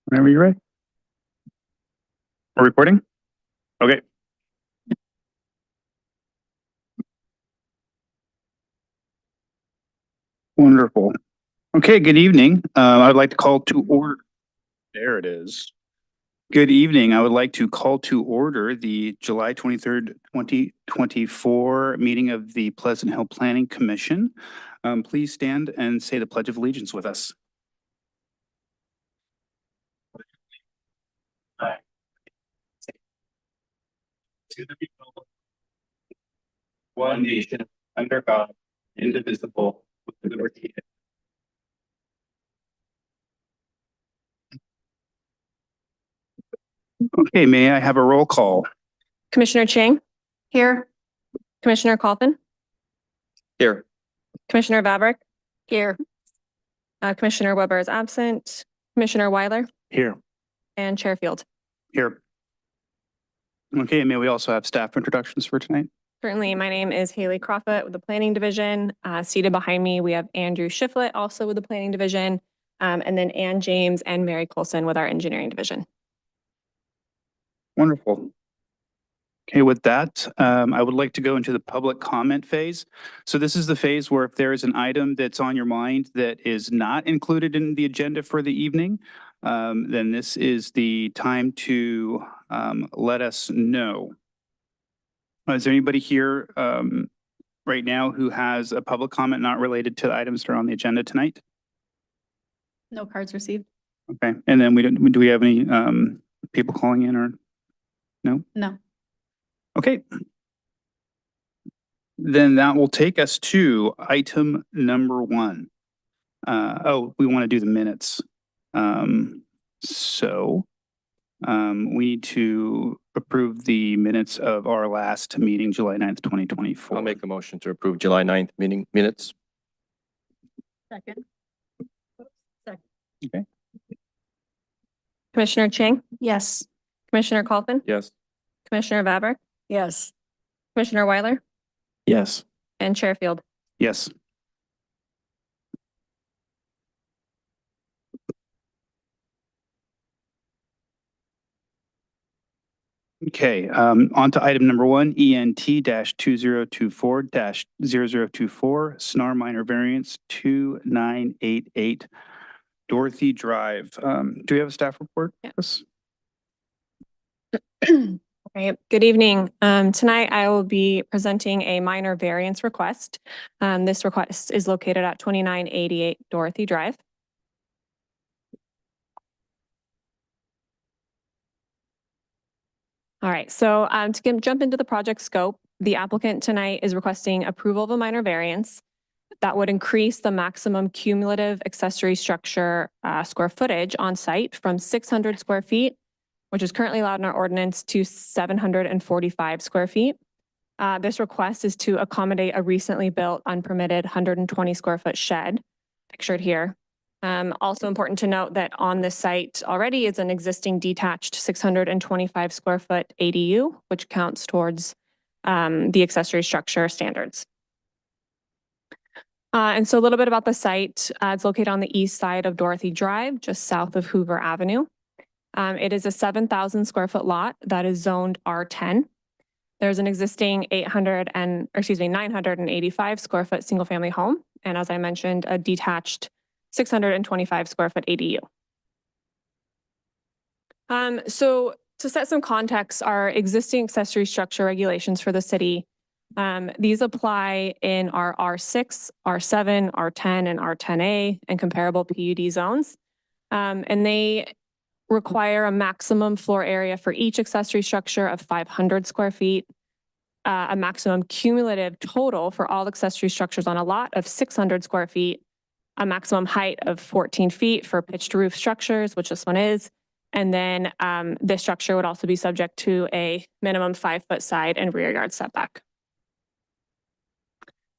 Whenever you're ready. We're recording? Okay. Wonderful. Okay, good evening. I'd like to call to order. There it is. Good evening. I would like to call to order the July 23rd, 2024 meeting of the Pleasant Hill Planning Commission. Please stand and say the Pledge of Allegiance with us. To the people, one nation, under God, indivisible, with liberty. Okay, may I have a roll call? Commissioner Chang? Here. Commissioner Coffin? Here. Commissioner Vavrick? Here. Commissioner Weber is absent. Commissioner Weiler? Here. And Chair Field. Here. Okay, may we also have staff introductions for tonight? Certainly, my name is Haley Crawford with the Planning Division. Seated behind me, we have Andrew Shiflett, also with the Planning Division, and then Ann James and Mary Colson with our Engineering Division. Wonderful. Okay, with that, I would like to go into the public comment phase. So this is the phase where if there is an item that's on your mind that is not included in the agenda for the evening, then this is the time to let us know. Is there anybody here right now who has a public comment not related to the items that are on the agenda tonight? No cards received. Okay, and then do we have any people calling in or no? No. Okay. Then that will take us to item number 1. We want to do the minutes. We need to approve the minutes of our last meeting, July 9th, 2024. I'll make a motion to approve July 9th meeting minutes. Second. Okay. Commissioner Chang? Yes. Commissioner Coffin? Yes. Commissioner Vavrick? Yes. Commissioner Weiler? Yes. And Chair Field. Yes. Okay, on to item number 1, ENT-2024-0024, SNAR minor variance 2988 Dorothy Drive. Do we have a staff report? Yes. Right. Good evening. Tonight I will be presenting a minor variance request. This request is located at 2988 Dorothy Drive. All right, so to jump into the project scope, the applicant tonight is requesting approval of a minor variance that would increase the maximum cumulative accessory structure square footage on site from 600 square feet, which is currently allowed in our ordinance, to 745 square feet. This request is to accommodate a recently built unpermitted 120 square foot shed, pictured here. Also important to note that on this site already is an existing detached 625 square foot ADU, which counts towards the accessory structure standards. And so a little bit about the site. It's located on the east side of Dorothy Drive, just south of Hoover Avenue. It is a 7,000 square foot lot that is zoned R10. There's an existing 985 square foot single family home. And as I mentioned, a detached 625 square foot ADU. So to set some context, our existing accessory structure regulations for the city, these apply in our R6, R7, R10, and R10A and comparable PUD zones. And they require a maximum floor area for each accessory structure of 500 square feet, a maximum cumulative total for all accessory structures on a lot of 600 square feet, a maximum height of 14 feet for pitched roof structures, which this one is. And then this structure would also be subject to a minimum 5-foot side and rear yard setback.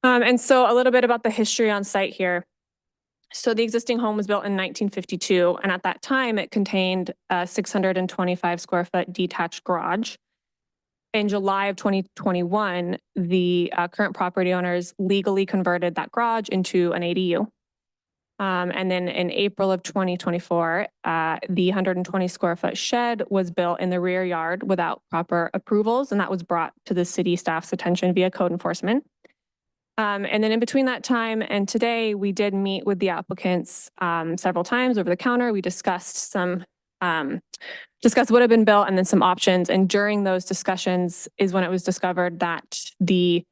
And so a little bit about the history on site here. So the existing home was built in 1952, and at that time it contained a 625 square foot detached garage. In July of 2021, the current property owners legally converted that garage into an ADU. And then in April of 2024, the 120 square foot shed was built in the rear yard without proper approvals, and that was brought to the city staff's attention via code enforcement. And then in between that time and today, we did meet with the applicants several times over the counter. We discussed what had been built and then some options. And during those discussions is when it was discovered that the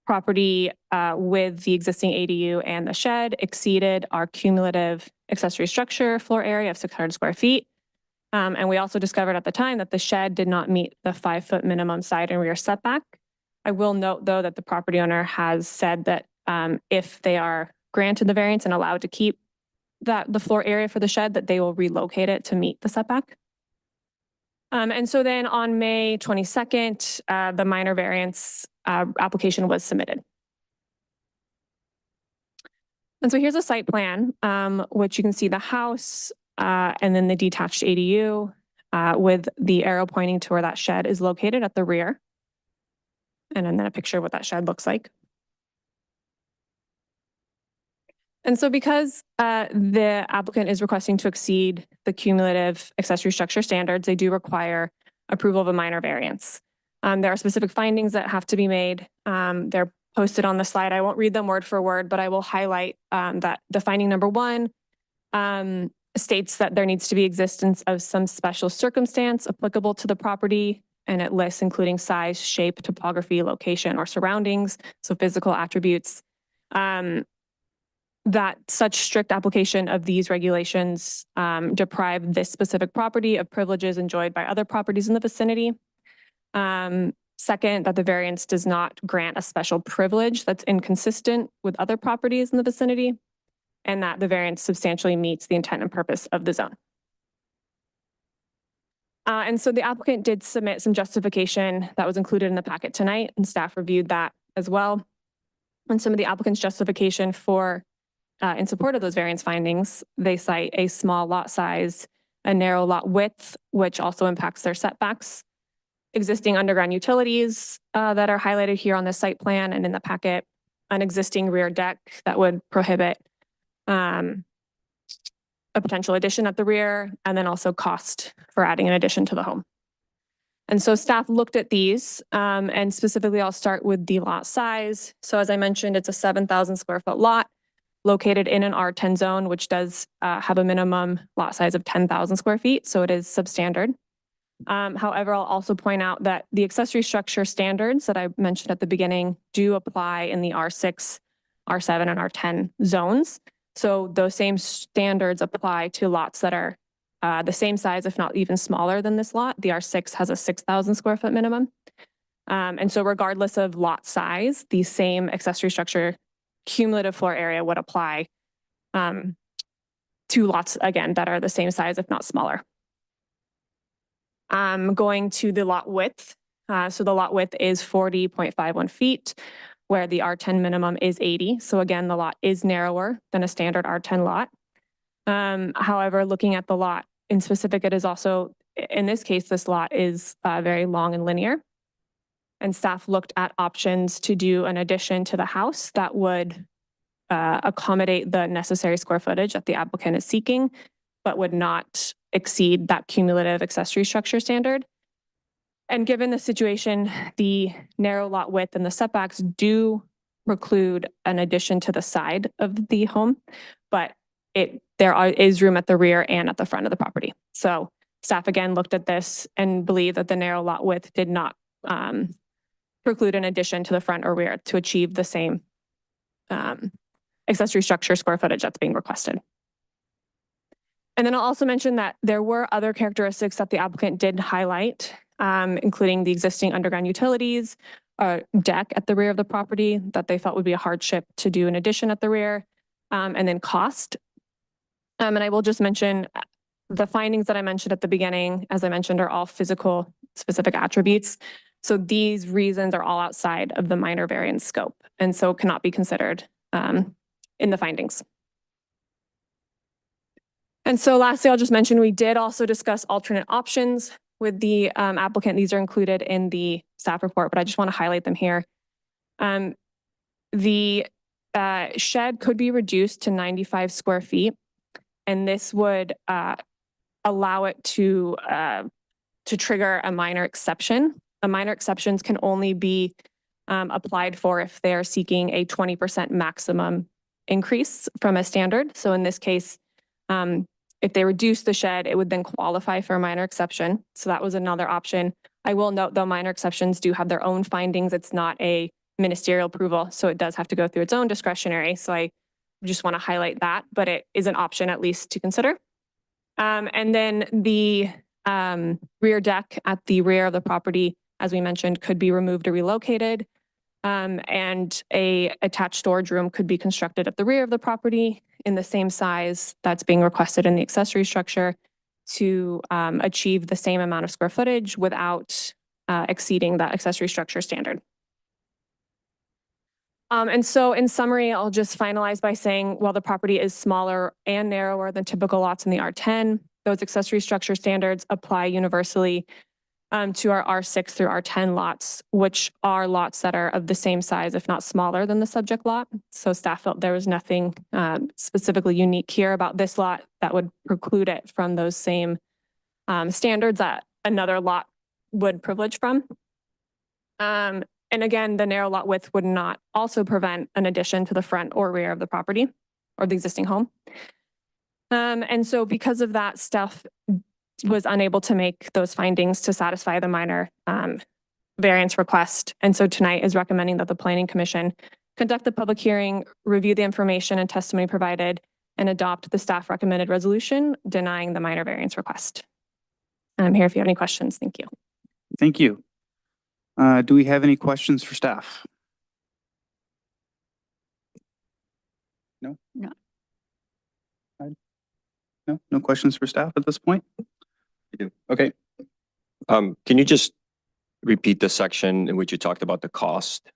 property with the existing ADU and the shed exceeded our cumulative accessory structure floor area of 600 square feet. And we also discovered at the time that the shed did not meet the 5-foot minimum side and rear setback. I will note, though, that the property owner has said that if they are granted the variance and allowed to keep the floor area for the shed, that they will relocate it to meet the setback. And so then on May 22nd, the minor variance application was submitted. And so here's a site plan, which you can see the house and then the detached ADU with the arrow pointing to where that shed is located at the rear. And then a picture of what that shed looks like. And so because the applicant is requesting to exceed the cumulative accessory structure standards, they do require approval of a minor variance. There are specific findings that have to be made. They're posted on the slide. I won't read them word for word, but I will highlight that the finding number 1 states that there needs to be existence of some special circumstance applicable to the property, and it lists including size, shape, topography, location, or surroundings, so physical attributes. That such strict application of these regulations deprive this specific property of privileges enjoyed by other properties in the vicinity. Second, that the variance does not grant a special privilege that's inconsistent with other properties in the vicinity, and that the variance substantially meets the intent and purpose of the zone. And so the applicant did submit some justification that was included in the packet tonight, and staff reviewed that as well. And some of the applicant's justification for in support of those variance findings, they cite a small lot size, a narrow lot width, which also impacts their setbacks, existing underground utilities that are highlighted here on the site plan and in the packet, an existing rear deck that would prohibit a potential addition at the rear, and then also cost for adding an addition to the home. And so staff looked at these, and specifically I'll start with the lot size. So as I mentioned, it's a 7,000 square foot lot located in an R10 zone, which does have a minimum lot size of 10,000 square feet, so it is substandard. However, I'll also point out that the accessory structure standards that I mentioned at the beginning do apply in the R6, R7, and R10 zones. So those same standards apply to lots that are the same size, if not even smaller than this lot. The R6 has a 6,000 square foot minimum. And so regardless of lot size, the same accessory structure cumulative floor area would apply to lots, again, that are the same size, if not smaller. Going to the lot width. So the lot width is 40.51 feet, where the R10 minimum is 80. So again, the lot is narrower than a standard R10 lot. However, looking at the lot in specific, it is also, in this case, this lot is very long and linear. And staff looked at options to do an addition to the house that would accommodate the necessary square footage that the applicant is seeking, but would not exceed that cumulative accessory structure standard. And given the situation, the narrow lot width and the setbacks do preclude an addition to the side of the home, but there is room at the rear and at the front of the property. So staff again looked at this and believed that the narrow lot width did not preclude an addition to the front or rear to achieve the same accessory structure square footage that's being requested. And then I'll also mention that there were other characteristics that the applicant did highlight, including the existing underground utilities, deck at the rear of the property that they felt would be a hardship to do an addition at the rear, and then cost. And I will just mention the findings that I mentioned at the beginning, as I mentioned, are all physical specific attributes. So these reasons are all outside of the minor variance scope and so cannot be considered in the findings. And so lastly, I'll just mention, we did also discuss alternate options with the applicant. These are included in the staff report, but I just want to highlight them here. The shed could be reduced to 95 square feet, and this would allow it to trigger a minor exception. A minor exceptions can only be applied for if they're seeking a 20% maximum increase from a standard. So in this case, if they reduce the shed, it would then qualify for a minor exception. So that was another option. I will note, though, minor exceptions do have their own findings. It's not a ministerial approval, so it does have to go through its own discretionary. So I just want to highlight that, but it is an option at least to consider. And then the rear deck at the rear of the property, as we mentioned, could be removed or relocated. And a attached storage room could be constructed at the rear of the property in the same size that's being requested in the accessory structure to achieve the same amount of square footage without exceeding that accessory structure standard. And so in summary, I'll just finalize by saying, while the property is smaller and narrower than typical lots in the R10, those accessory structure standards apply universally to our R6 through R10 lots, which are lots that are of the same size, if not smaller than the subject lot. So staff felt there was nothing specifically unique here about this lot that would preclude it from those same standards that another lot would privilege from. And again, the narrow lot width would not also prevent an addition to the front or rear of the property or the existing home. And so because of that, staff was unable to make those findings to satisfy the minor variance request. And so tonight is recommending that the Planning Commission conduct the public hearing, review the information and testimony provided, and adopt the staff recommended resolution denying the minor variance request. I'm here if you have any questions. Thank you. Thank you. Do we have any questions for staff? No? No. No, no questions for staff at this point? We do. Okay. Can you just repeat the section in which you talked about the cost?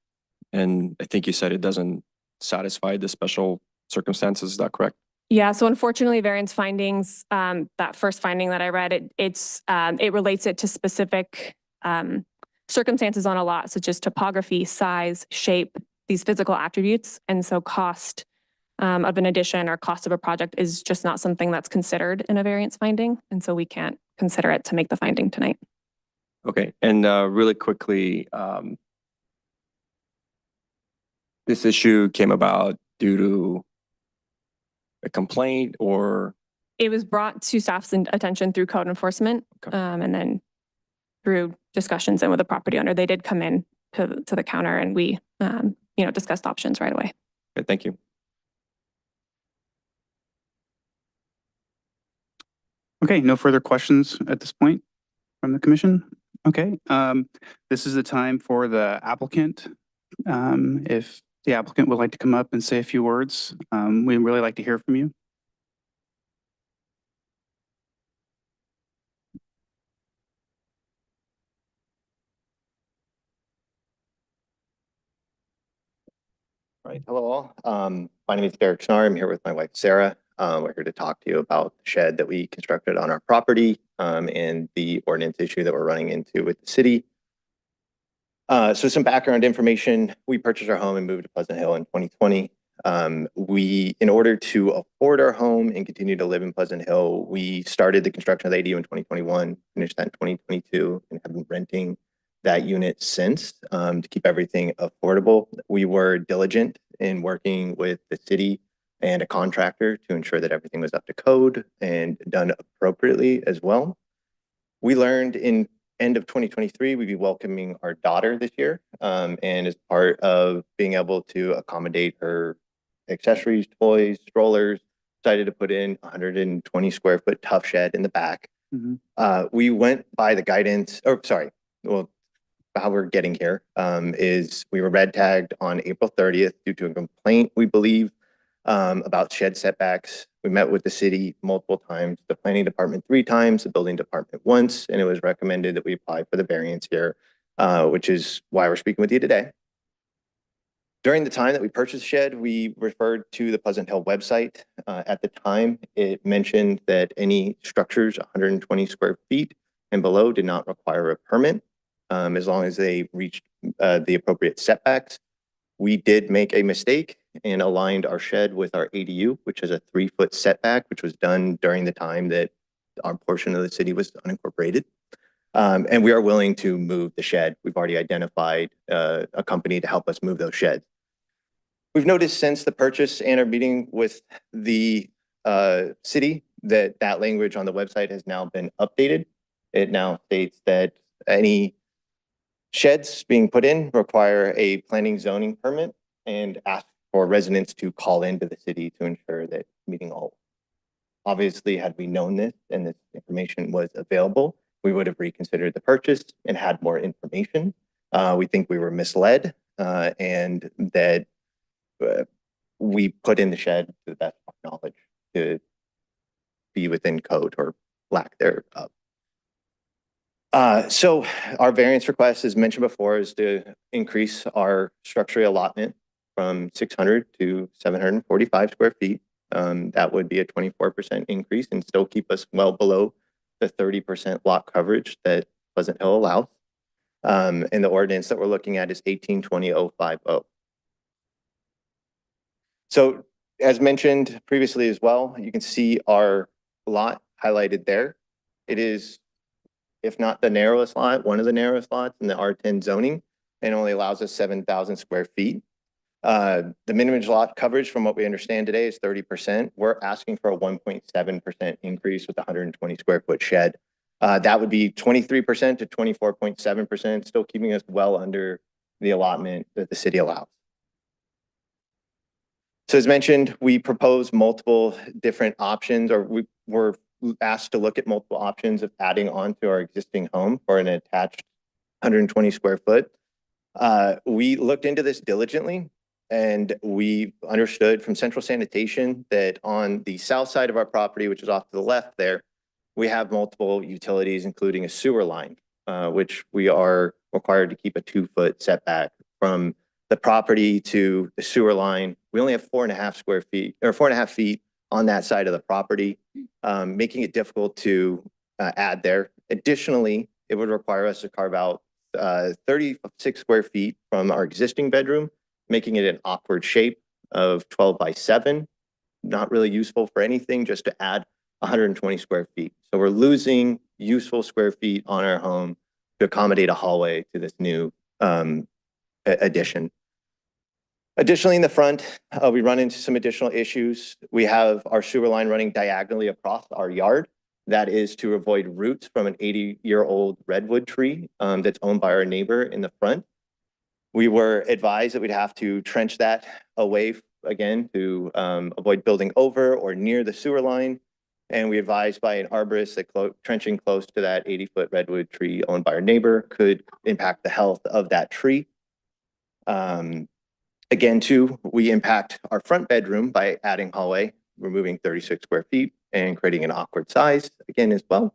And I think you said it doesn't satisfy the special circumstances. Is that correct? Yeah, so unfortunately, variance findings, that first finding that I read, it relates it to specific circumstances on a lot, such as topography, size, shape, these physical attributes. And so cost of an addition or cost of a project is just not something that's considered in a variance finding. And so we can't consider it to make the finding tonight. Okay. And really quickly, this issue came about due to a complaint or? It was brought to staff's attention through code enforcement, Okay. and then through discussions and with the property owner. They did come in to the counter and we discussed options right away. Okay, thank you. Okay, no further questions at this point from the commission? Okay, this is the time for the applicant. If the applicant would like to come up and say a few words, we'd really like to hear from you. All right, hello all. My name is Derek Schnarr. I'm here with my wife, Sarah. We're here to talk to you about the shed that we constructed on our property and the ordinance issue that we're running into with the city. So some background information. We purchased our home and moved to Pleasant Hill in 2020. In order to afford our home and continue to live in Pleasant Hill, we started the construction of the ADU in 2021, finished that in 2022, and have been renting that unit since to keep everything affordable. We were diligent in working with the city and a contractor to ensure that everything was up to code and done appropriately as well. We learned in end of 2023, we'd be welcoming our daughter this year. And as part of being able to accommodate her accessories, toys, strollers, decided to put in 120 square foot tough shed in the back. Mm-hmm. We went by the guidance, by how we're getting here, is we were red tagged on April 30th due to a complaint, we believe, about shed setbacks. We met with the city multiple times, the planning department 3 times, the building department once, and it was recommended that we apply for the variance here, which is why we're speaking with you today. During the time that we purchased the shed, we referred to the Pleasant Hill website. At the time, it mentioned that any structures 120 square feet and below did not require a permit, as long as they reached the appropriate setbacks. We did make a mistake and aligned our shed with our ADU, which is a 3-foot setback, which was done during the time that our portion of the city was unincorporated. And we are willing to move the shed. We've already identified a company to help us move those sheds. We've noticed since the purchase and our meeting with the city that that language on the website has now been updated. It now states that any sheds being put in require a planning zoning permit and ask for residents to call into the city to ensure that meeting all. Obviously, had we known this and this information was available, we would have reconsidered the purchase and had more information. We think we were misled and that we put in the shed to the best of our knowledge to be within code or lack thereof. So our variance request, as mentioned before, is to increase our structural allotment from 600 to 745 square feet. That would be a 24% increase and still keep us well below the 30% lot coverage that Pleasant Hill allows. And the ordinance that we're looking at is 18-20-050. So as mentioned previously as well, you can see our lot highlighted there. It is, if not the narrowest lot, one of the narrowest lots in the R10 zoning, and only allows us 7,000 square feet. The minimum lot coverage from what we understand today is 30%. We're asking for a 1.7% increase with a 120 square foot shed. That would be 23% to 24.7%, still keeping us well under the allotment that the city allows. So as mentioned, we propose multiple different options, or we were asked to look at multiple options of adding on to our existing home for an attached 120 square foot. We looked into this diligently, and we understood from Central Sanitation that on the south side of our property, which is off to the left there, we have multiple utilities, including a sewer line, which we are required to keep a 2-foot setback from the property to the sewer line. We only have 4.5 square feet or 4.5 feet on that side of the property, making it difficult to add there. Additionally, it would require us to carve out 36 square feet from our existing bedroom, making it an awkward shape of 12 by 7. Not really useful for anything, just to add 120 square feet. So we're losing useful square feet on our home to accommodate a hallway to this new addition. Additionally, in the front, we run into some additional issues. We have our sewer line running diagonally across our yard. That is to avoid roots from an 80-year-old redwood tree that's owned by our neighbor in the front. We were advised that we'd have to trench that away again to avoid building over or near the sewer line. And we advised by an arborist that trenching close to that 80-foot redwood tree owned by our neighbor could impact the health of that tree. Again, too, we impact our front bedroom by adding hallway, removing 36 square feet and creating an awkward size again as well.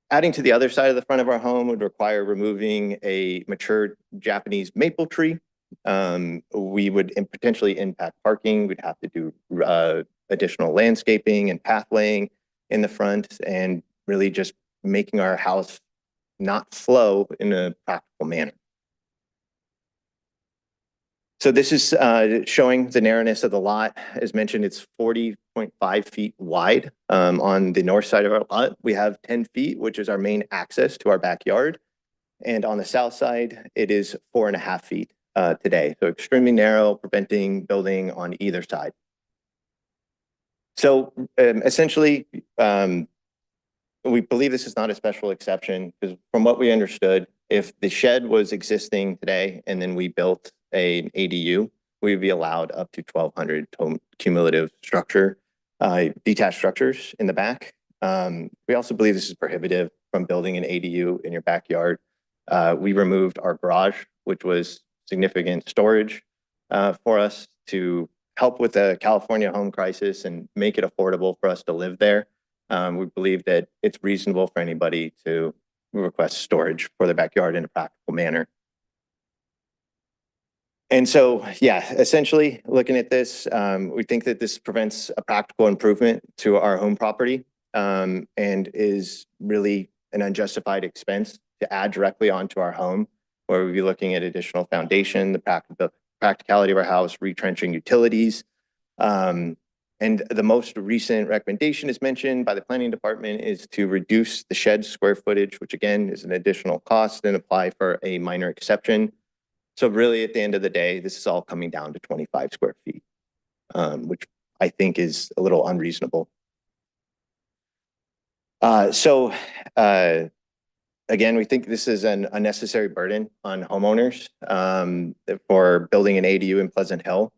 Adding to the other side of the front of our home would require removing a mature Japanese maple tree. We would potentially impact parking. We'd have to do additional landscaping and pathwaying in the front, and really just making our house not flow in a practical manner. So this is showing the narrowness of the lot. As mentioned, it's 40.5 feet wide. On the north side of our lot, we have 10 feet, which is our main access to our backyard. And on the south side, it is 4.5 feet today. So extremely narrow, preventing building on either side. So essentially, we believe this is not a special exception, because from what we understood, if the shed was existing today and then we built an ADU, we would be allowed up to 1,200 cumulative structure, detached structures in the back. We also believe this is prohibitive from building an ADU in your backyard. We removed our garage, which was significant storage for us to help with the California home crisis and make it affordable for us to live there. We believe that it's reasonable for anybody to request storage for their backyard in a practical manner. And so, yeah, essentially looking at this, we think that this prevents a practical improvement to our home property and is really an unjustified expense to add directly onto our home, where we'd be looking at additional foundation, the practicality of our house, retrenching utilities. And the most recent recommendation is mentioned by the planning department is to reduce the shed square footage, which again is an additional cost, and apply for a minor exception. So really, at the end of the day, this is all coming down to 25 square feet, which I think is a little unreasonable. Again, we think this is an unnecessary burden on homeowners for building an ADU in Pleasant Hill.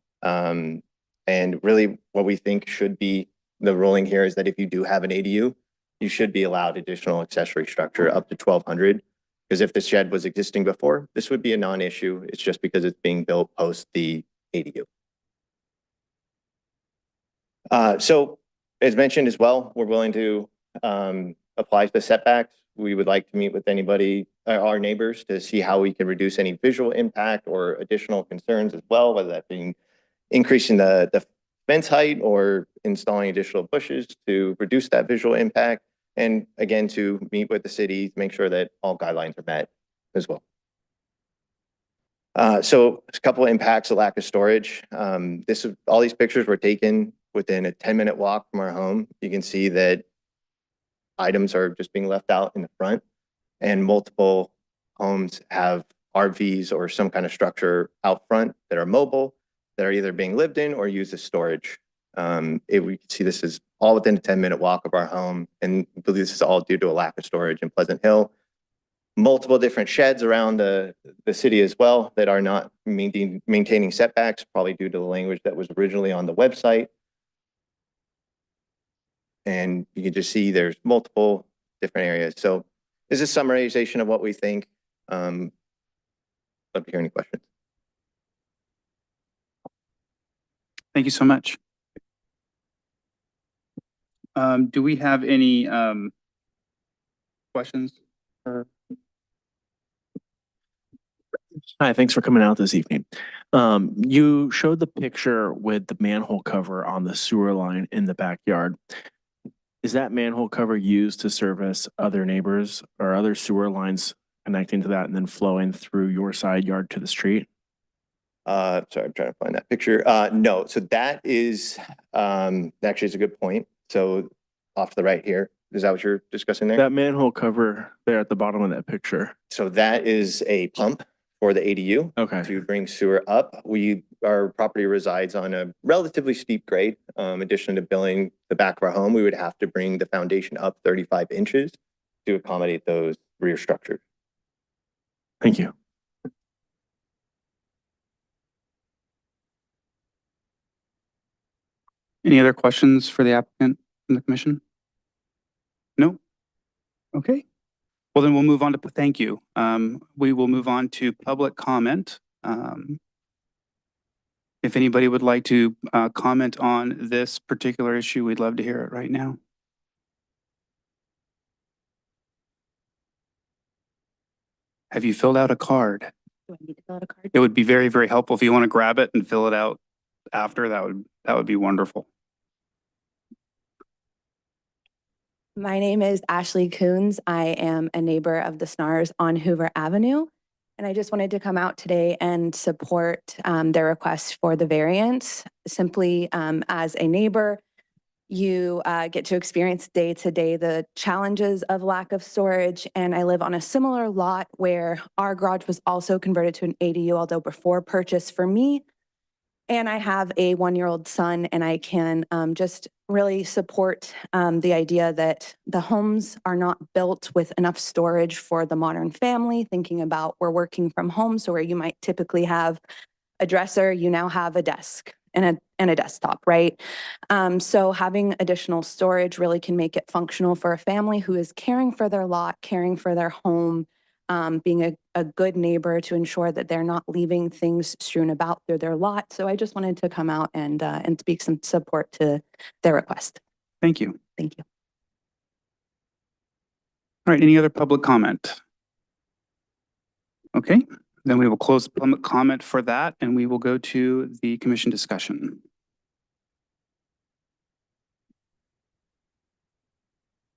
And really what we think should be the ruling here is that if you do have an ADU, you should be allowed additional accessory structure up to 1,200. Because if the shed was existing before, this would be a non-issue. It's just because it's being built post the ADU. So as mentioned as well, we're willing to apply to the setbacks. We would like to meet with anybody, our neighbors, to see how we can reduce any visual impact or additional concerns as well, whether that being increasing the fence height or installing additional bushes to reduce that visual impact. And again, to meet with the city, make sure that all guidelines are met as well. So a couple of impacts, the lack of storage. All these pictures were taken within a 10-minute walk from our home. You can see that items are just being left out in the front, and multiple homes have RVs or some kind of structure out front that are mobile, that are either being lived in or used as storage. We can see this is all within a 10-minute walk of our home, and we believe this is all due to a lack of storage in Pleasant Hill. Multiple different sheds around the city as well that are not maintaining setbacks, probably due to the language that was originally on the website. And you can just see there's multiple different areas. So this is a summarization of what we think. Love to hear any questions. Thank you so much. Do we have any questions? Hi, thanks for coming out this evening. You showed the picture with the manhole cover on the sewer line in the backyard. Is that manhole cover used to service other neighbors or other sewer lines connecting to that and then flowing through your side yard to the street? Sorry, I'm trying to find that picture. No, so that is actually is a good point. So off to the right here, is that what you're discussing there? That manhole cover there at the bottom of that picture. So that is a pump for the ADU Okay. to bring sewer up. Our property resides on a relatively steep grade. Addition to building the back of our home, we would have to bring the foundation up 35 inches to accommodate those rear structures. Thank you. Any other questions for the applicant and the commission? No? Okay. Well, then we'll move on to, thank you. We will move on to public comment. If anybody would like to comment on this particular issue, we'd love to hear it right now. Have you filled out a card? Do I need to fill out a card? It would be very, very helpful if you want to grab it and fill it out after. That would be wonderful. My name is Ashley Coons. I am a neighbor of the Snars on Hoover Avenue. And I just wanted to come out today and support their request for the variance. Simply as a neighbor, you get to experience day to day the challenges of lack of storage. And I live on a similar lot where our garage was also converted to an ADU, although before purchase for me. And I have a 1-year-old son, and I can just really support the idea that the homes are not built with enough storage for the modern family, thinking about we're working from home. So where you might typically have a dresser, you now have a desk and a desktop, right? So having additional storage really can make it functional for a family who is caring for their lot, caring for their home, being a good neighbor to ensure that they're not leaving things strewn about through their lot. So I just wanted to come out and speak some support to their request. Thank you. Thank you. All right, any other public comment? Okay, then we will close public comment for that and we will go to the commission discussion.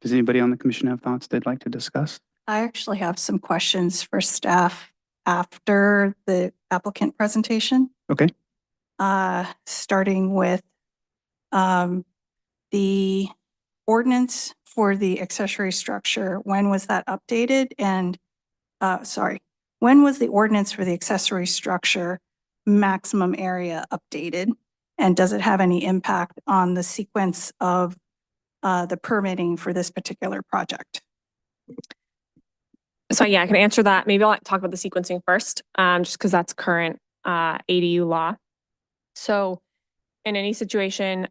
Does anybody on the commission have thoughts they'd like to discuss? I actually have some questions for staff after the applicant presentation. Okay. Starting with the ordinance for the accessory structure. When was that updated? And when was the ordinance for the accessory structure maximum area updated? And does it have any impact on the sequence of the permitting for this particular project? So yeah, I can answer that. Maybe I'll talk about the sequencing first, just because that's current ADU law. So in any situation,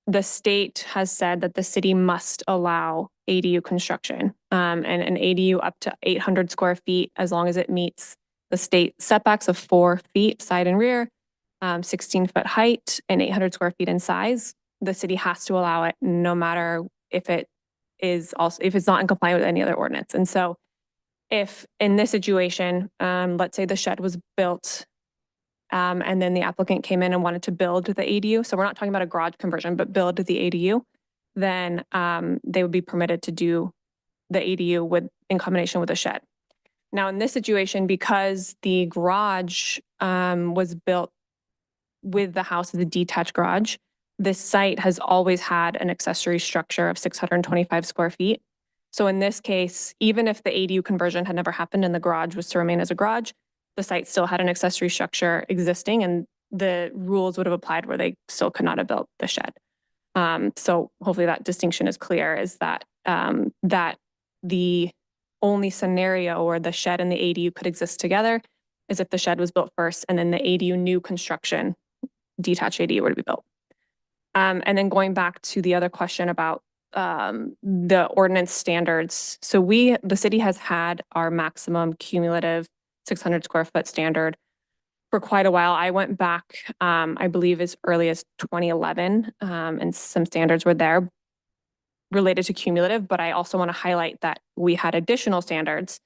the state has said that the city must allow ADU construction, and an ADU up to 800 square feet, as long as it meets the state setbacks of 4 feet side and rear, 16-foot height, and 800 square feet in size. The city has to allow it, no matter if it's not in compliance with any other ordinance. And so, if in this situation, let's say the shed was built, and then the applicant came in and wanted to build the ADU, so we're not talking about a garage conversion, but build the ADU, then they would be permitted to do the ADU in combination with a shed. Now, in this situation, because the garage was built with the house as a detached garage, this site has always had an accessory structure of 625 square feet. So in this case, even if the ADU conversion had never happened and the garage was to remain as a garage, the site still had an accessory structure existing, and the rules would have applied where they still could not have built the shed. So hopefully that distinction is clear, is that that the only scenario where the shed and the ADU could exist together is if the shed was built first and then the ADU new construction, detached ADU were to be built. And then going back to the other question about the ordinance standards. So the city has had our maximum cumulative 600 square foot standard for quite a while. I went back, I believe as early as 2011, and some standards were there related to cumulative, but I also want to highlight that we had additional standards.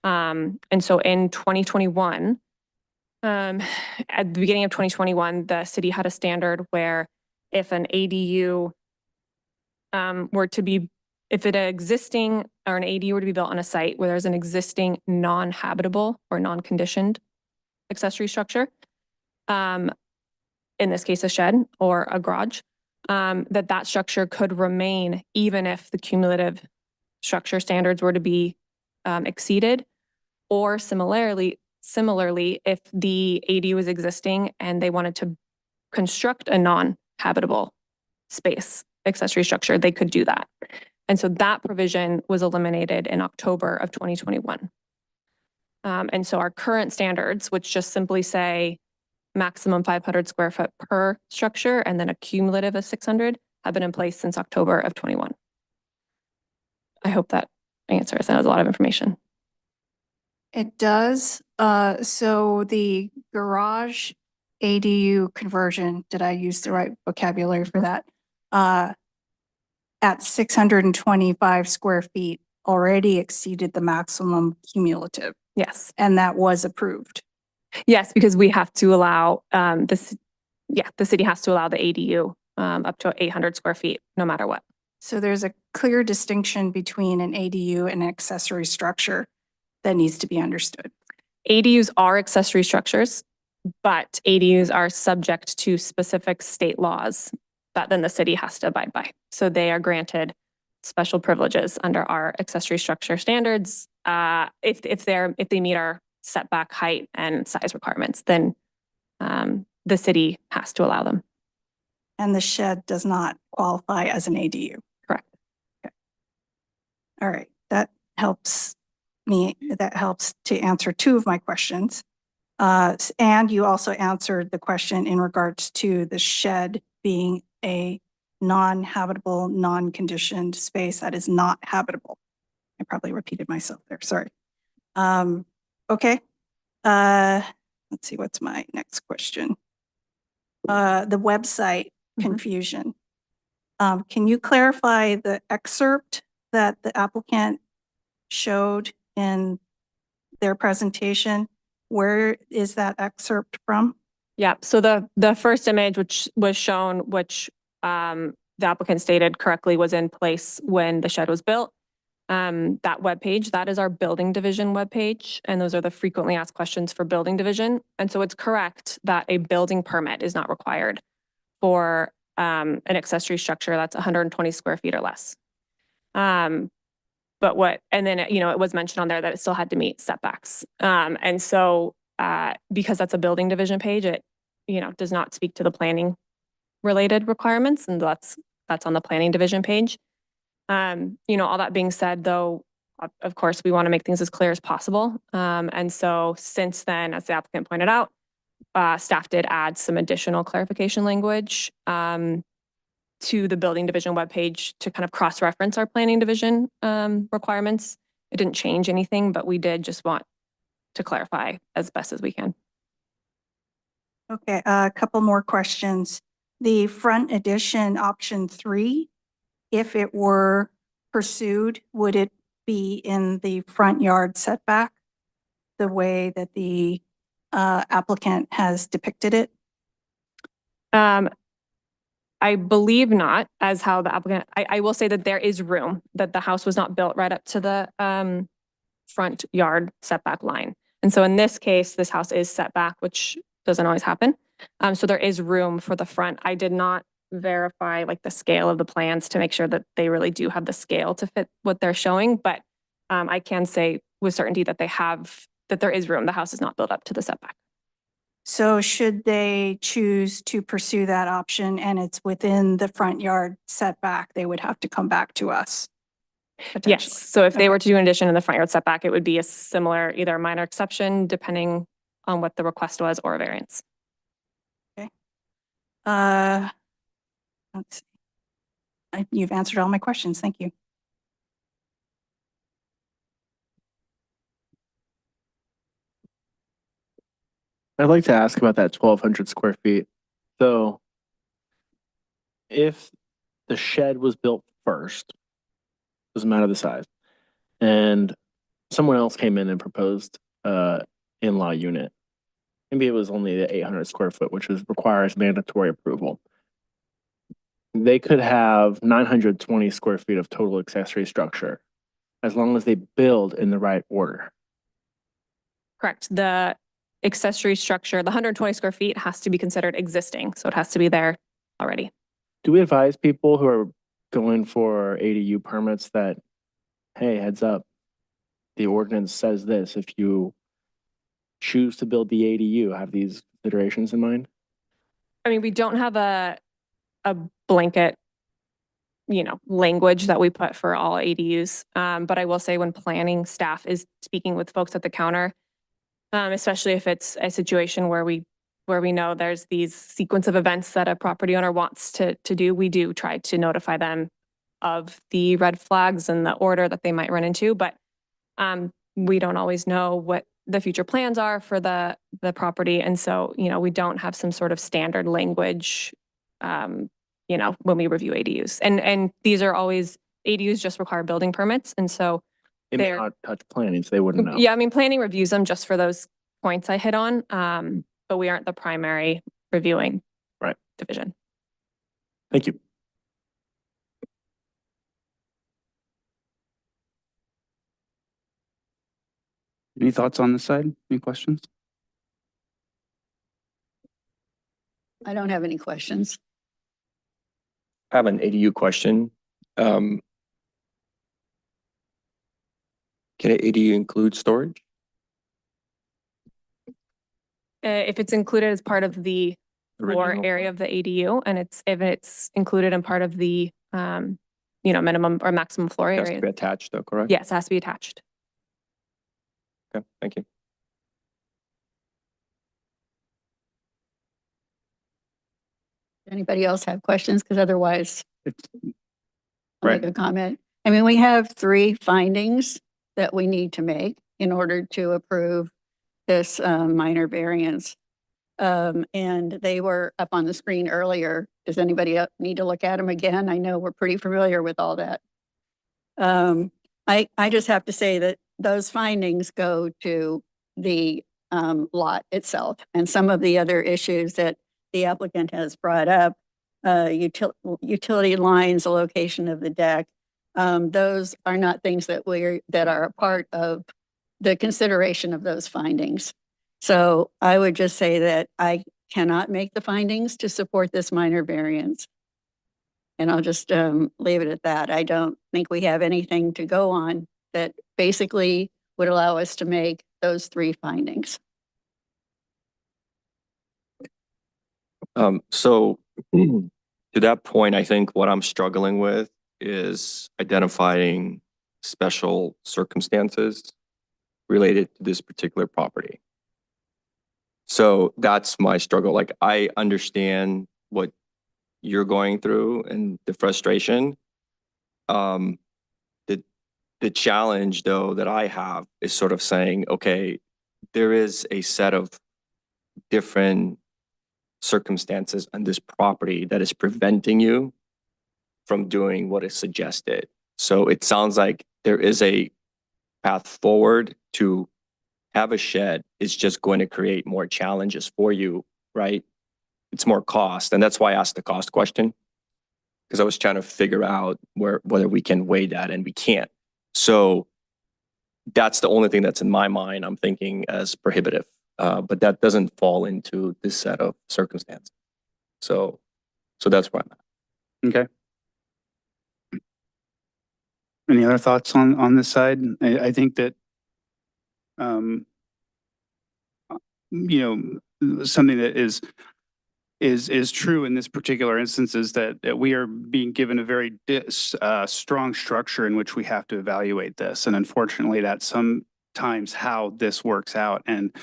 And so in 2021, at the beginning of 2021, the city had a standard where if an ADU if an existing or an ADU were to be built on a site where there's an existing non-habitable or non-conditioned accessory structure, in this case, a shed or a garage, that structure could remain even if the cumulative structure standards were to be exceeded, or similarly, if the ADU was existing and they wanted to construct a non-habitable space accessory structure, they could do that. And so that provision was eliminated in October of 2021. And so our current standards, which just simply say maximum 500 square foot per structure and then a cumulative of 600, have been in place since October of 21. I hope that answers. That was a lot of information. It does. So the garage ADU conversion, did I use the right vocabulary for that? At 625 square feet already exceeded the maximum cumulative, Yes. and that was approved. Yes, because we have to allow the city has to allow the ADU up to 800 square feet, no matter what. So there's a clear distinction between an ADU and an accessory structure that needs to be understood. ADUs are accessory structures, but ADUs are subject to specific state laws that then the city has to abide by. So they are granted special privileges under our accessory structure standards. If they meet our setback height and size requirements, then the city has to allow them. And the shed does not qualify as an ADU. Correct. Okay. All right, that helps me. That helps to answer two of my questions. And you also answered the question in regards to the shed being a non-habitable, non-conditioned space that is not habitable. I probably repeated myself there, sorry. Okay. Let's see, what's my next question? The website Mhm. confusion. Can you clarify the excerpt that the applicant showed in their presentation? Where is that excerpt from? Yeah, so the first image which was shown, which the applicant stated correctly was in place when the shed was built. That webpage, that is our building division webpage, and those are the frequently asked questions for building division. And so it's correct that a building permit is not required for an accessory structure that's 120 square feet or less. And then, it was mentioned on there that it still had to meet setbacks. And so because that's a building division page, it, does not speak to the planning related requirements, and that's on the planning division page. All that being said, though, of course, we want to make things as clear as possible. And so since then, as the applicant pointed out, staff did add some additional clarification language to the building division webpage to kind of cross-reference our planning division requirements. It didn't change anything, but we did just want to clarify as best as we can. Okay, a couple more questions. The front addition option 3, if it were pursued, would it be in the front yard setback the way that the applicant has depicted it? I believe not, as how the applicant, I will say that there is room, that the house was not built right up to the front yard setback line. And so in this case, this house is set back, which doesn't always happen. So there is room for the front. I did not verify like the scale of the plans to make sure that they really do have the scale to fit what they're showing, but I can say with certainty that that there is room. The house is not built up to the setback. So should they choose to pursue that option and it's within the front yard setback, they would have to come back to us? Potentially. Yes, so if they Okay. were to do an addition in the front yard setback, it would be a similar, either a minor exception, depending on what the request was, or a variance. Let's see. You've answered all my questions. Thank you. I'd like to ask about that 1,200 square feet. So if the shed was built first, doesn't matter the size, and someone else came in and proposed in-law unit, maybe it was only the 800 square foot, which requires mandatory approval. They could have 920 square feet of total accessory structure as long as they build in the right order. Correct. The accessory structure, the 120 square feet has to be considered existing, so it has to be there already. Do we advise people who are going for ADU permits that, hey, heads up, the ordinance says this, if you choose to build the ADU, have these considerations in mind? I mean, we don't have a blanket, language that we put for all ADUs. But I will say when planning staff is speaking with folks at the counter, especially if it's a situation where we know there's these sequence of events that a property owner wants to do, we do try to notify them of the red flags and the order that they might run into. But we don't always know what the future plans are for the property. And so, we don't have some sort of standard language, when we review ADUs. And these are always, ADUs just require building permits. And so They may They're- not touch planning, so they wouldn't know. yeah, I mean, planning reviews them just for those points I hit on. But we aren't the primary reviewing Right. division. Thank you. Any thoughts on this side? Any questions? I don't have any questions. I have an ADU question. Can an ADU include storage? If it's included as part of the floor Original area of the ADU, and if it's included in part of the, minimum or maximum floor It has to area. be attached though, correct? Yes, it has to be attached. Okay, thank you. Anybody else have questions? Because otherwise, I'll Right. make a comment. I mean, we have 3 findings that we need to make. in order to approve this minor variance. And they were up on the screen earlier. Does anybody need to look at them again? I know we're pretty familiar with all that. I just have to say that those findings go to the lot itself and some of the other issues that the applicant has brought up, utility lines, the location of the deck. Those are not things that are a part of the consideration of those findings. So I would just say that I cannot make the findings to support this minor variance. And I'll just leave it at that. I don't think we have anything to go on that basically would allow us to make those three findings. So to that point, I think what I'm struggling with is identifying special circumstances related to this particular property. So that's my struggle. Like, I understand what you're going through and the frustration. The challenge though that I have is sort of saying, okay, there is a set of different circumstances on this property that is preventing you from doing what is suggested. So it sounds like there is a path forward. To have a shed is just going to create more challenges for you, right? It's more cost. And that's why I asked the cost question, because I was trying to figure out whether we can weigh that, and we can't. So that's the only thing that's in my mind I'm thinking as prohibitive. But that doesn't fall into this set of circumstances. So that's where I'm at. Okay. Any other thoughts on this side? I think that, you know, something that is true in this particular instance is that we are being given a very strong structure in which we have to evaluate this. And unfortunately, that's sometimes how this works out. And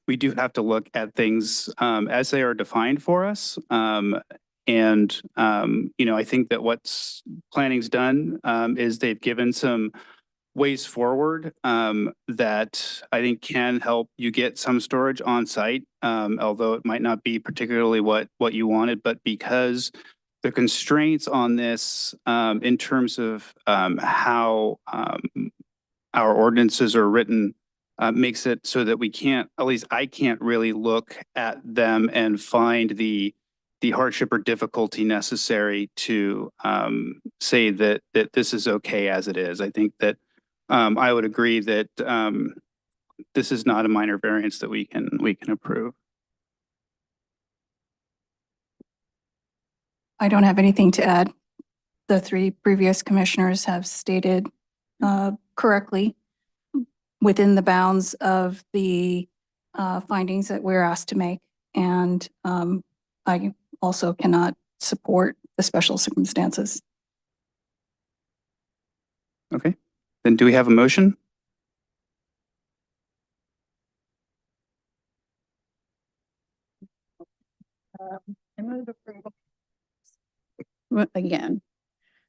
we do have to look at things as they are defined for us. And you know, I think that what's planning's done is they've given some ways forward that I think can help you get some storage on site, although it might not be particularly what you wanted, but because the constraints on this in terms of how our ordinances are written makes it so that we can't, at least I can't really look at them and find the hardship or difficulty necessary to say that this is okay as it is. I think that I would agree that this is not a minor variance that we can approve. I don't have anything to add. The three previous commissioners have stated correctly within the bounds of the findings that we're asked to make. And I also cannot support the special circumstances. Okay, then do we have a motion? I move approval. Again,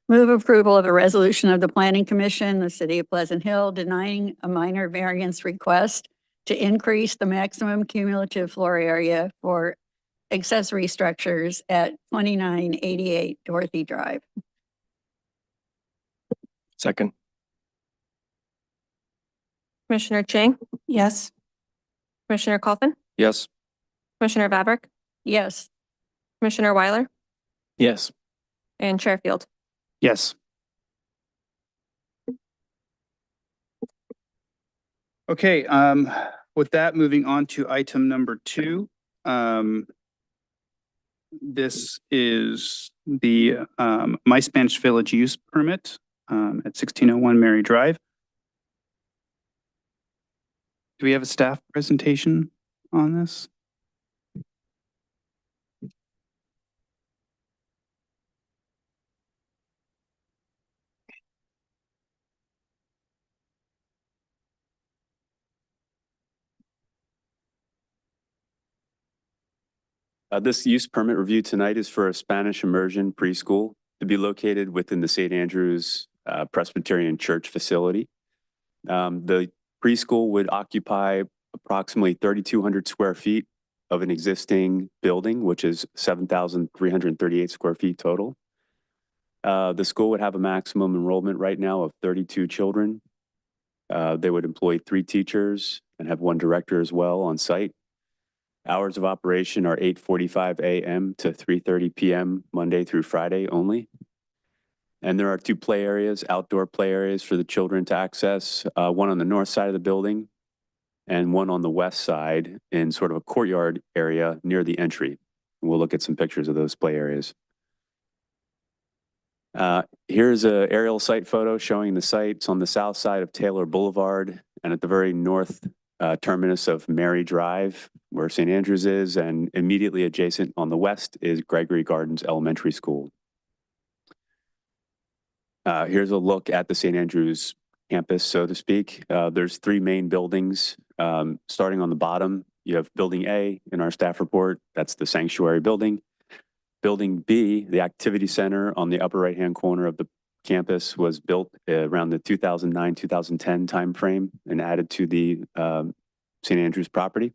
move approval of a resolution of the Planning Commission, the City of Pleasant Hill, denying a minor variance request to increase the maximum cumulative floor area for accessory structures at 2988 Dorothy Drive. Second. Commissioner Chang, Yes. Commissioner Coffin, Yes. Commissioner Vavrick, Yes. Commissioner Weiler, Yes. and Chairfield. Yes. Okay, with that, moving on to item number 2. This is the My Spanish Village use permit at 1601 Mary Drive. Do we have a staff presentation on this? This use permit review tonight is for a Spanish immersion preschool to be located within the St. Andrew's Presbyterian Church facility. The preschool would occupy approximately 3,200 square feet of an existing building, which is 7,338 square feet total. The school would have a maximum enrollment right now of 32 children. They would employ 3 teachers and have 1 director as well on site. Hours of operation are 8:45 a.m. to 3:30 p.m. Monday through Friday only. And there are 2 play areas, outdoor play areas for the children to access, one on the north side of the building and one on the west side in sort of a courtyard area near the entry. We'll look at some pictures of those play areas. Here's an aerial site photo showing the site. It's on the south side of Taylor Boulevard and at the very north terminus of Mary Drive, where St. Andrews is, and immediately adjacent on the west is Gregory Gardens Elementary School. Here's a look at the St. Andrews campus, so to speak. There's 3 main buildings. Starting on the bottom, you have Building A in our staff report. That's the sanctuary building. Building B, the activity center on the upper right-hand corner of the campus, was built around the 2009-2010 timeframe and added to the St. Andrews property.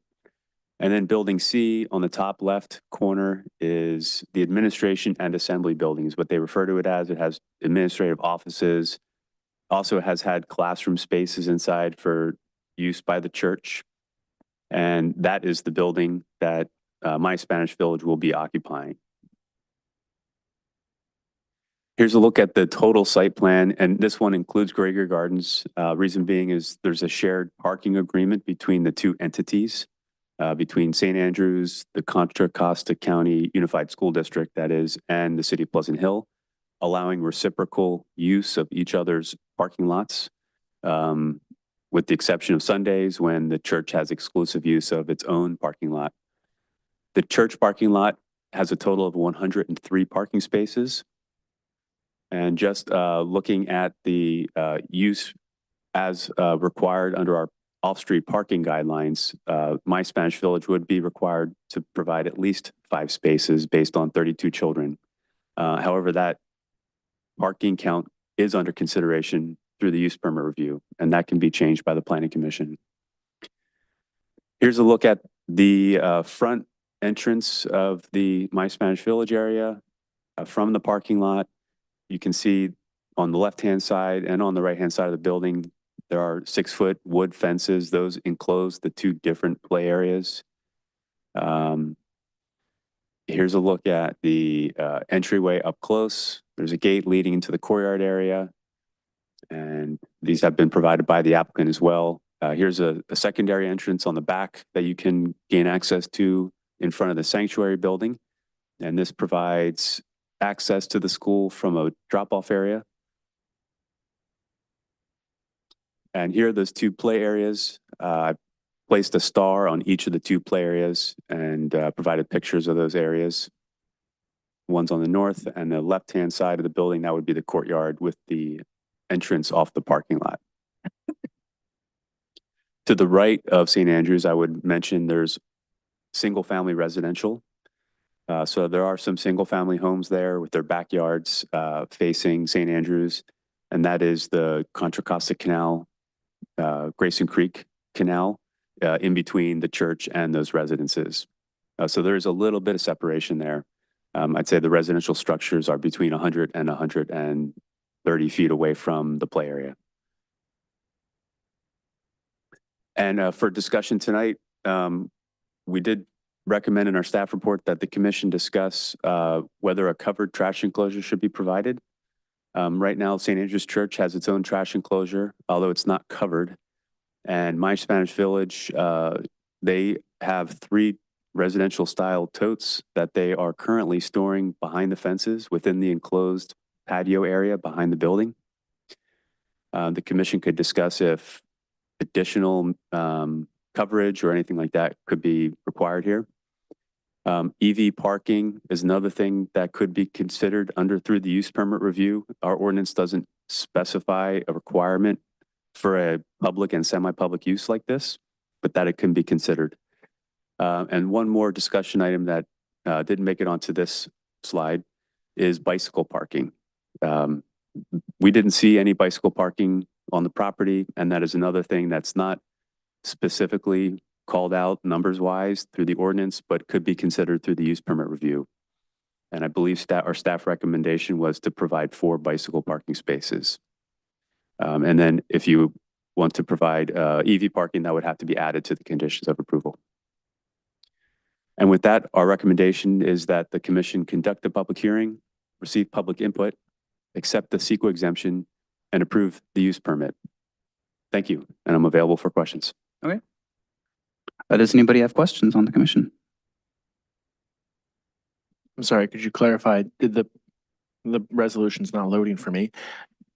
And then Building C on the top left corner is the administration and assembly buildings, what they refer to it as. It has administrative offices, also has had classroom spaces inside for use by the church. And that is the building that My Spanish Village will be occupying. Here's a look at the total site plan, and this one includes Gregory Gardens. Reason being is there's a shared parking agreement between the 2 entities, between St. Andrews, the Contra Costa County Unified School District, that is, and the City of Pleasant Hill, allowing reciprocal use of each other's parking lots, with the exception of Sundays when the church has exclusive use of its own parking lot. The church parking lot has a total of 103 parking spaces. And just looking at the use as required under our off-street parking guidelines, My Spanish Village would be required to provide at least 5 spaces based on 32 children. However, that parking count is under consideration through the use permit review, and that can be changed by the Planning Commission. Here's a look at the front entrance of the My Spanish Village area from the parking lot. You can see on the left-hand side and on the right-hand side of the building, there are 6-foot wood fences. Those enclose the 2 different play areas. Here's a look at the entryway up close. There's a gate leading into the courtyard area, and these have been provided by the applicant as well. Here's a secondary entrance on the back that you can gain access to in front of the sanctuary building, and this provides access to the school from a drop-off area. And here are those 2 play areas. I placed a star on each of the 2 play areas and provided pictures of those areas. One's on the north and the left-hand side of the building. That would be the courtyard with the entrance off the parking lot. To the right of St. Andrews, I would mention there's single-family residential. So there are some single-family homes there with their backyards facing St. Andrews, and that is the Contra Costa Canal, Grayson Creek Canal, in between the church and those residences. So there's a little bit of separation there. I'd say the residential structures are between 100 and 130 feet away from the play area. And for discussion tonight, we did recommend in our staff report that the commission discuss whether a covered trash enclosure should be provided. Right now, St. Andrews Church has its own trash enclosure, although it's not covered. And My Spanish Village, they have 3 residential style totes that they are currently storing behind the fences within the enclosed patio area behind the building. The commission could discuss if additional coverage or anything like that could be required here. EV parking is another thing that could be considered through the use permit review. Our ordinance doesn't specify a requirement for a public and semi-public use like this, but that it can be considered. And one more discussion item that didn't make it onto this slide is bicycle parking. We didn't see any bicycle parking on the property. And that is another thing that's not specifically called out numbers wise through the ordinance, but could be considered through the use permit review. And I believe our staff recommendation was to provide 4 bicycle parking spaces. And then if you want to provide EV parking, that would have to be added to the conditions of approval. And with that, our recommendation is that the commission conduct the public hearing, receive public input, accept the CEQA exemption, and approve the use permit. Thank you, and I'm available for questions. Does anybody have questions on the commission? I'm sorry, could you clarify, did the resolution's not loading for me?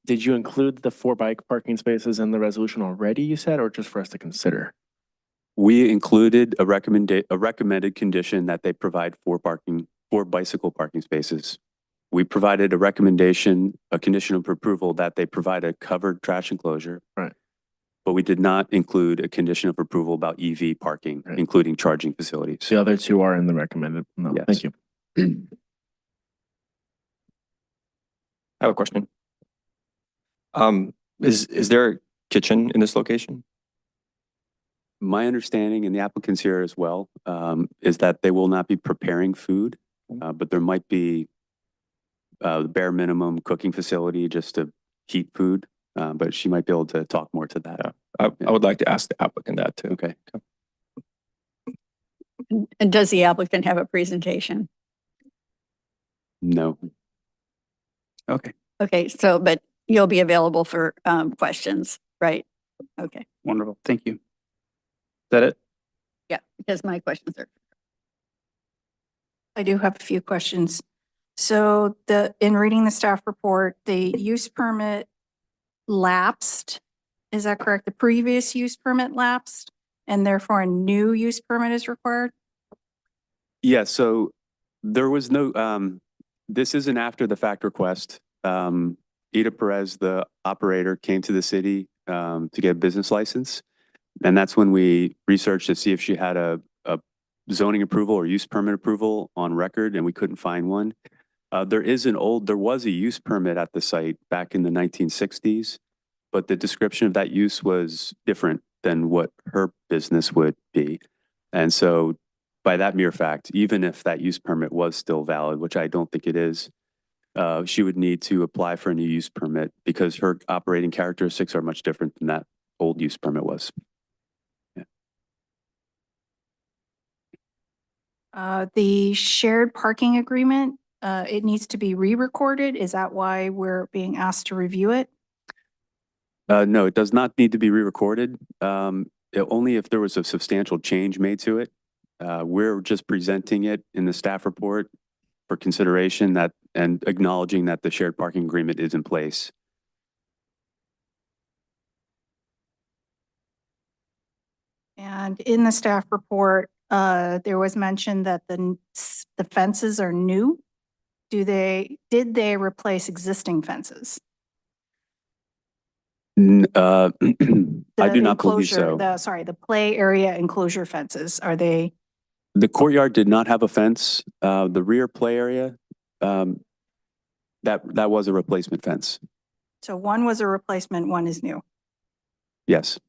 Did you include the 4 bike parking spaces in the resolution already, you said, or just for us to consider? We included a recommended condition that they provide 4 bicycle parking spaces. We provided a recommendation, a condition of approval that they provide a covered trash enclosure. Right. But we did not include a condition of approval about EV parking, Right. including charging facilities. The other 2 are in the recommended. No, Yes. thank you. I have a question. Is there a kitchen in this location? My understanding, and the applicants here as well, is that they will not be preparing food, but there might be the bare minimum cooking facility just to heat food. But she might be able to talk more to that. I would like to ask the applicant that too. Okay. And does the applicant have a presentation? No. Okay, Okay, so, but you'll be available for questions, right? Okay, wonderful. Thank you. Is that it? yeah, because my questions are. I do have a few questions. So in reading the staff report, the use permit lapsed. Is that correct? The previous use permit lapsed and therefore a new use permit is required? Yeah, so there was no, this is an after the fact request. Ida Perez, the operator, came to the city to get a business license. And that's when we researched to see if she had a zoning approval or use permit approval on record, and we couldn't find one. There was a use permit at the site back in the 1960s, but the description of that use was different than what her business would be. And so by that mere fact, even if that use permit was still valid, which I don't think it is, she would need to apply for a new use permit because her operating characteristics are much different than that old use permit was. The shared parking agreement, it needs to be re-recorded. Is that why we're being asked to review it? No, it does not need to be re-recorded. Only if there was a substantial change made to it. We're just presenting it in the staff report for consideration and acknowledging that the shared parking agreement is in place. And in the staff report, there was mention that the fences are new. Did they replace existing fences? I do The not believe enclosure- so. the play area enclosure fences, are they? The courtyard did not have a fence. The rear play area, that was a replacement fence. So one was a replacement, one is new. Yes.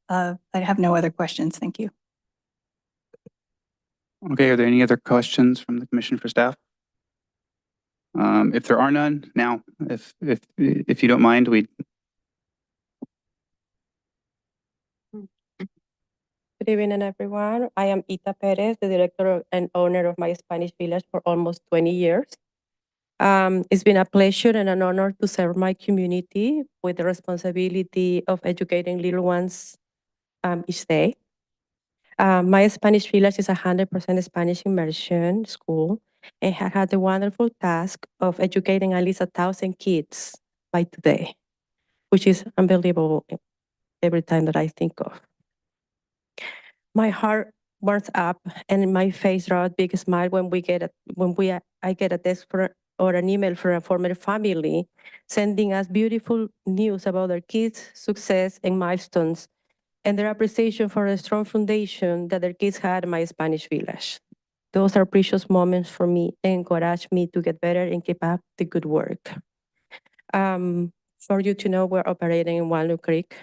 I have no other questions. Thank you. Okay, are there any other questions from the commission for staff? If there are none, now, if you don't mind, Good evening, everyone. I am Ita Perez, the director and owner of My Spanish Village for almost 20 years. It's been a pleasure and an honor to serve my community with the responsibility of educating little ones each day. My Spanish Village is 100% Spanish immersion school and has had the wonderful task of educating at least 1,000 kids by today, which is unbelievable every time that I think of. My heart warms up and my face draws a big smile when I get a text or an email from a former family sending us beautiful news about their kids' success and milestones and their appreciation for the strong foundation that their kids had in my Spanish village. Those are precious moments for me and encourage me to get better and keep up the good work. For you to know, we're operating in Walnut Creek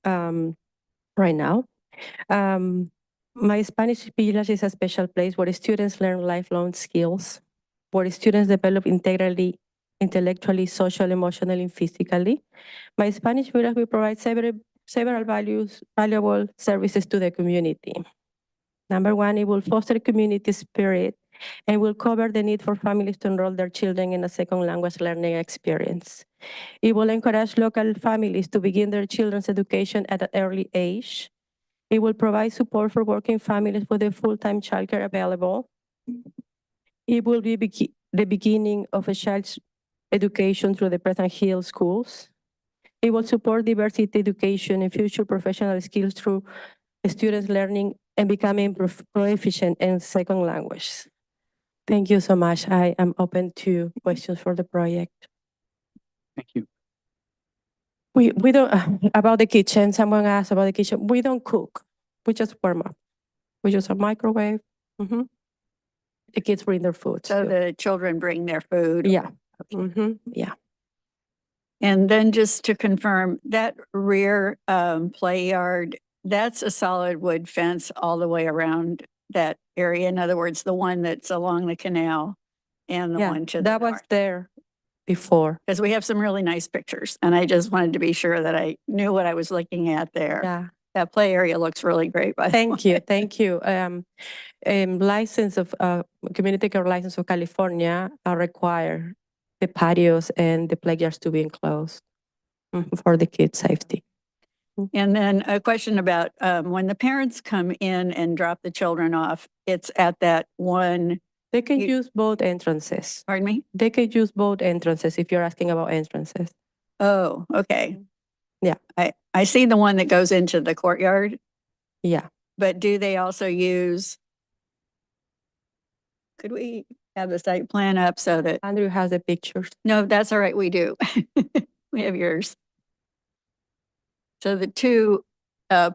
right now. My Spanish village is a special place where students learn lifelong skills, where students develop integrally, intellectually, socially, emotionally, and physically. My Spanish village will provide several valuable services to the community. Number one, it will foster community spirit and will cover the need for families to enroll their children in a second language learning experience. It will encourage local families to begin their children's education at an early age. It will provide support for working families with a full-time childcare available. It will be the beginning of a child's education through the Pleasant Hill schools. It will support diversity education and future professional skills through students learning and becoming proficient in second language. Thank you so much. I am open to questions for the project. Thank you. We don't, about the kitchen, someone asked about the kitchen. We don't cook, we just warm up. We use a microwave. Mhm. The kids bring their food. So too. the children bring their food. Yeah. Yeah. And then just to confirm, that rear play yard, that's a solid wood fence all the way around that area. In other words, the one that's along the canal and the Yeah, one to the that was north. there before. Because we have some really nice pictures, and I just wanted to be sure that I knew what I was looking at there. Yeah. That play area looks really great, by the Thank way. you. Thank you. License of Community Care License of California require the patios and the playgrounds to be enclosed for the kids' safety. And then a question about when the parents come in and drop the children off, it's at that one, They can You- use both entrances. pardon me? They can use both entrances if you're asking about entrances. Oh, okay. Yeah. I see the one that goes into the courtyard, Yeah. but do they also use? Could we have the site plan up so that, Andrew has the pictures. no, that's all right, we do. We have yours. So the two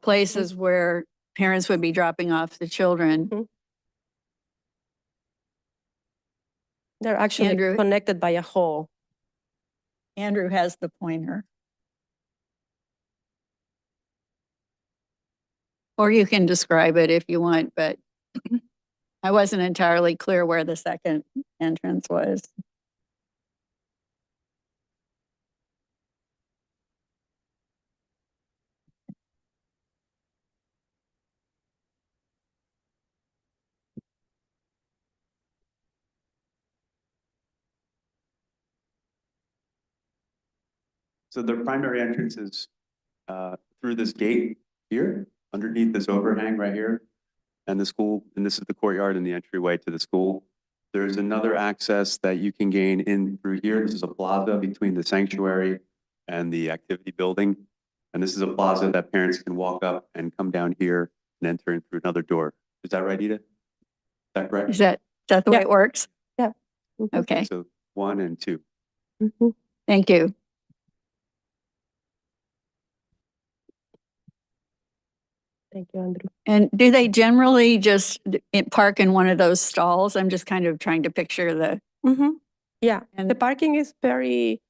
places where parents would be dropping off the children, They're actually Andrew? connected by a hall. Andrew has the pointer. Or you can describe it if you want, but I wasn't entirely clear where the second entrance was. So the primary entrance is through this gate here, underneath this overhang right here. And the school, and this is the courtyard and the entryway to the school. There's another access that you can gain in through here. This is a plaza between the sanctuary and the activity building. And this is a plaza that parents can walk up and come down here and enter in through another door. Is that right, Ida? Is that correct? Is that the way Yeah. it works? Yeah. Mhm. Okay, So 1 and 2. Mhm. thank you. Thank you, Andrew. And do they generally just park in one of those stalls? I'm just kind of trying to picture the, Yeah, the And- parking is very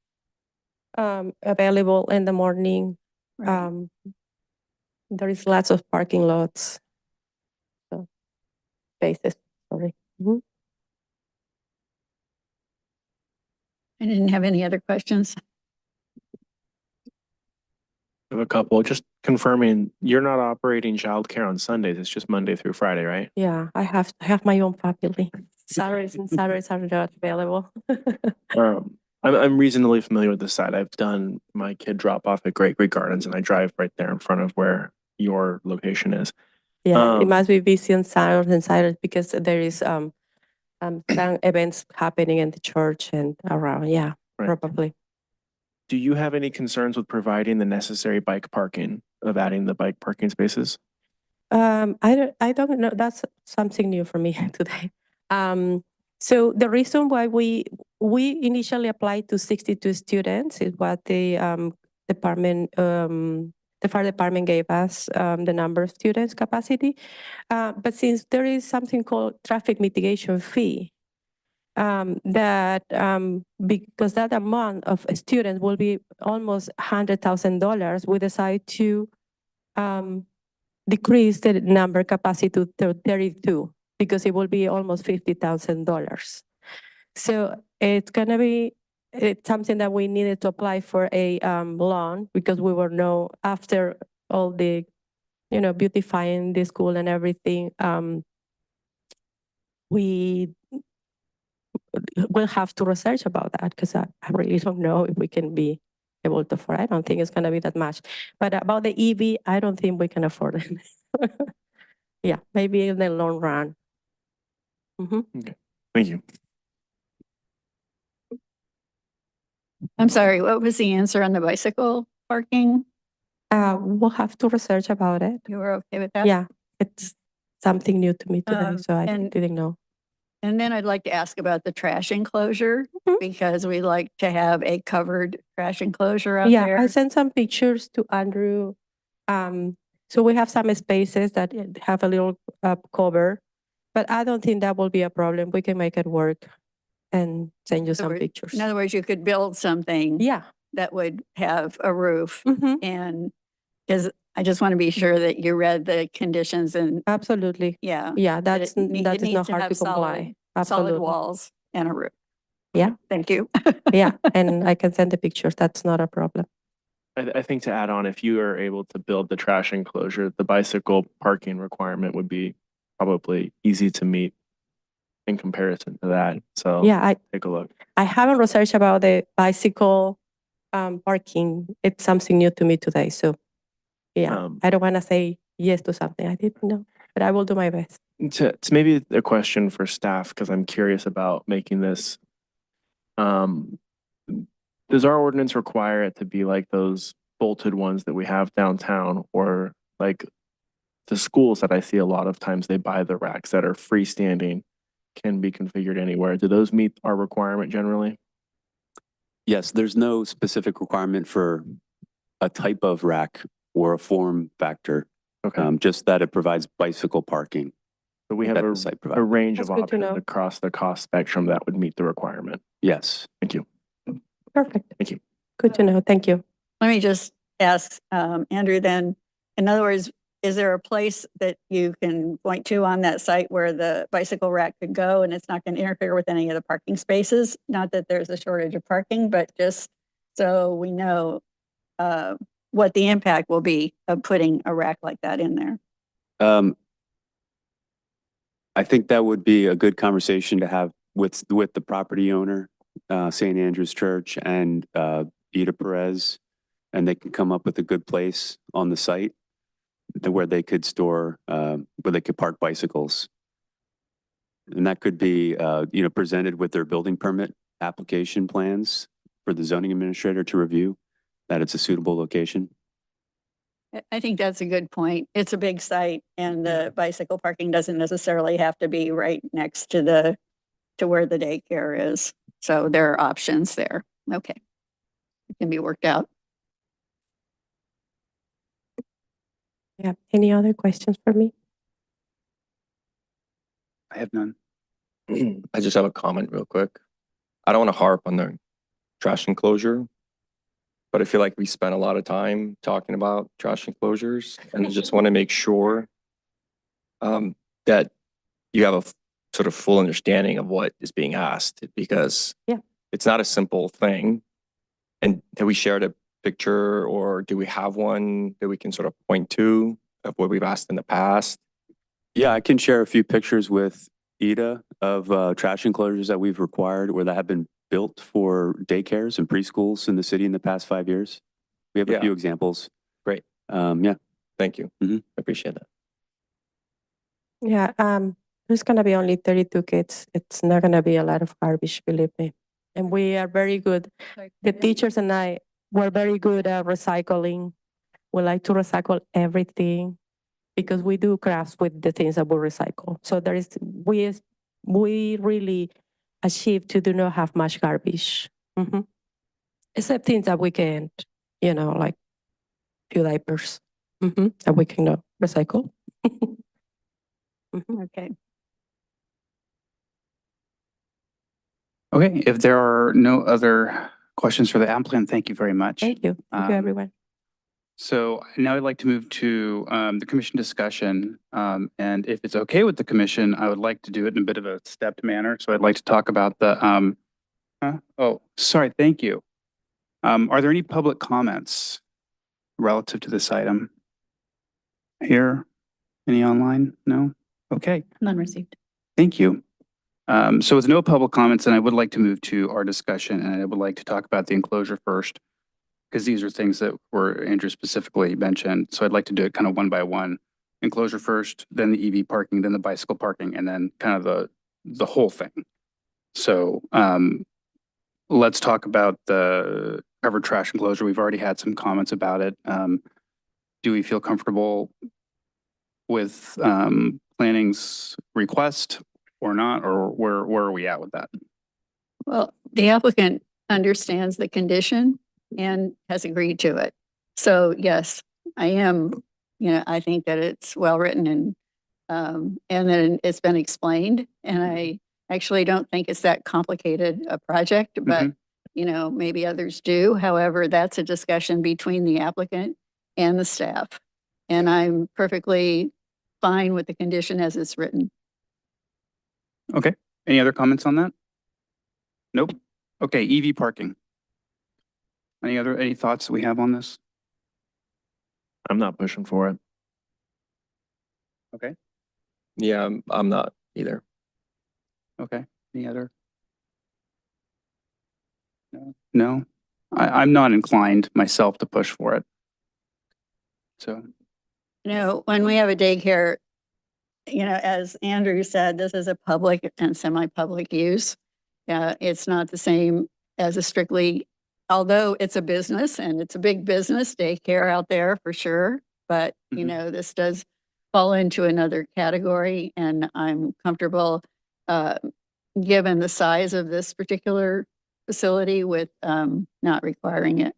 available in the morning. right. There is lots of parking lots. So spaces, sorry. I didn't have any other questions. I have a couple, just confirming, you're not operating childcare on Sundays, it's just Monday through Friday, right? Yeah, I have my own family. Saturdays are not available. I'm reasonably familiar with the site. I've done my kid drop off at Great Greek Gardens and I drive right there in front of where your location is. Yeah, it Um, must be busy on Saturdays because there is some events happening in the church and around. Yeah, Right. probably. Do you have any concerns with providing the necessary bike parking, of adding the bike parking spaces? I don't know. That's something new for me today. So the reason why we initially applied to 62 students is what the department, the the fire department gave us the number of students capacity. But since there is something called traffic mitigation fee, because that amount of students will be almost $100,000, we decide to decrease the number capacity to 32 because it will be almost $50,000. So it's something that we needed to apply for a loan because we were after all the, beautifying the school and everything, we will have to research about that because I really don't know if we can be able to afford. I don't think it's going to be that much. But about the EV, I don't think we can afford it. Yeah, maybe in the long run. Thank you. I'm sorry, what was the answer on the bicycle parking? We'll have to research about it. You were okay with that? Yeah, it's something new to me today, so I and- didn't know. And then I'd like to ask about the trash enclosure Mhm. because we like to have a covered trash enclosure out Yeah, there. I sent some pictures to Andrew. So we have some spaces that have a little cover, but I don't think that will be a problem. We can make it work and send you some pictures. In other words, you could build something Yeah. that would have a roof Mhm. and because I just want to be sure that you read the conditions and Absolutely. yeah. Yeah, that that it is needs not hard have to comply. Solid Absolutely. walls and a roof. Yeah. Thank you. Yeah, and I can send the pictures. That's not a problem. I think to add on, if you are able to build the trash enclosure, the bicycle parking requirement would be probably easy to meet in comparison to that. So Yeah, take a look. I haven't researched about the bicycle parking. It's something new to me today. So yeah, I don't want to say yes to something I didn't know, but I will do my best. To maybe a question for staff, because I'm curious about making this. Does our ordinance require it to be like those bolted ones that we have downtown, or like the schools that I see a lot of times they buy the racks that are freestanding, can be configured anywhere? Do those meet our requirement generally? Yes, there's no specific requirement for a type of rack or a form factor, Okay. just that it provides bicycle parking. So we have that a, the site a provides. range That's of good to options know. across the cost spectrum that would meet the requirement. Yes. Thank you. Perfect. Thank you. Good to know. Thank you. Let me just ask Andrew then, in other words, is there a place that you can point to on that site where the bicycle rack could go and it's not going to interfere with any of the parking spaces? Not that there's a shortage of parking, but just so we know what the impact will be of putting a rack like that in there. I think that would be a good conversation to have with the property owner, St. Andrew's Church and Ida Perez, and they can come up with a good place on the site where they could store, where they could park bicycles. And that could be, presented with their building permit application plans for the zoning administrator to review, that it's a suitable location. I think that's a good point. It's a big site and the bicycle parking doesn't necessarily have to be right next to where the daycare is. So there are options there. Okay. It can be worked out. Yeah. Any other questions for me? I have none. I just have a comment real quick. I don't want to harp on the trash enclosure, but I feel like we spent a lot of time talking about trash enclosures, and I just want to make sure that you have a sort of full understanding of what is being asked, because Yeah. it's not a simple thing. And have we shared a picture, or do we have one that we can sort of point to of what we've asked in the past? Yeah, I can share a few pictures with Ida of trash enclosures that we've required or that have been built for daycares and preschools in the city in the past 5 years. We have a Yeah. few examples. Great. Yeah. Thank you. Mhm. I appreciate that. Yeah. There's gonna be only 32 kids. It's not gonna be a lot of garbage, believe me. And we are very good. The teachers and I were very good at recycling. We like to recycle everything because we do crafts with the things that we recycle. So we really achieve to do not have much garbage. Except things that we can't, like few diapers. That we can recycle. Okay. Okay, if there are no other questions for the applicant, thank you very much. Thank you. Thank you, Um, everyone. So now I'd like to move to the commission discussion. And if it's okay with the commission, I would like to do it in a bit of a stepped manner. So I'd like to talk about the, oh, sorry, thank you. Are there any public comments relative to this item? Here? Any online? No? Okay, None received. thank you. So with no public comments, then I would like to move to our discussion, and I would like to talk about the enclosure first, because these are things that were Andrew specifically mentioned. So I'd like to do it kind of one by one. Enclosure first, then the EV parking, then the bicycle parking, and then kind of the whole thing. So let's talk about the covered trash enclosure. We've already had some comments about it. Do we feel comfortable with planning's request or not, or where are we at with that? Well, the applicant understands the condition and has agreed to it. So yes, I am, I think that it's well written and then it's been explained. And I actually don't think it's that complicated a project, but maybe others do. However, that's a discussion between the applicant and the staff. And I'm perfectly fine with the condition as it's written. Okay, any other comments on that? Nope. Okay, EV parking. Any thoughts that we have on this? I'm not pushing for it. Okay, Yeah, I'm not either. okay. Any other? No? I'm not inclined myself to push for it. So, When we have a daycare, as Andrew said, this is a public and semi-public use. It's not the same as a strictly, although it's a business and it's a big business, daycare out there for sure. But, this does fall into another category and I'm comfortable, given the size of this particular facility with not requiring it.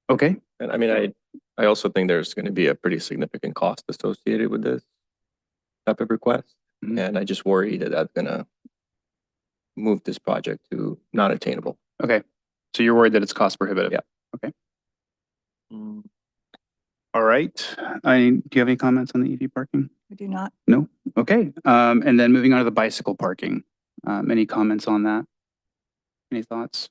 okay, And I mean, I also think there's going to be a pretty significant cost associated with this type of request. Mhm. And I just worry that that's going to move this project to not attainable. okay. So you're worried that it's cost prohibitive? Yeah. Okay. Mm, All right. Do you have any comments on the EV parking? I do not. No? Okay. And then moving on to the bicycle parking. Any comments on that? Any thoughts?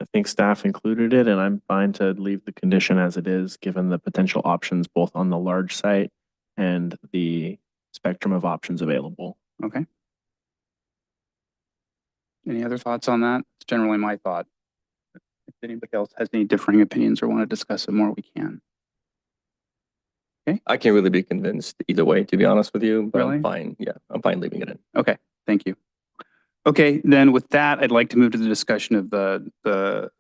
I think staff included it, and I'm fine to leave the condition as it is, given the potential options both on the large site and the spectrum of options available. Okay. Any other thoughts on that? It's generally my thought. If anybody else has any differing opinions or want to discuss it more, we can. I can't really be convinced either way, to be honest with you, but Really? I'm fine. Yeah, I'm fine leaving it in. Okay, thank you. Okay, then with that, I'd like to move to the discussion of the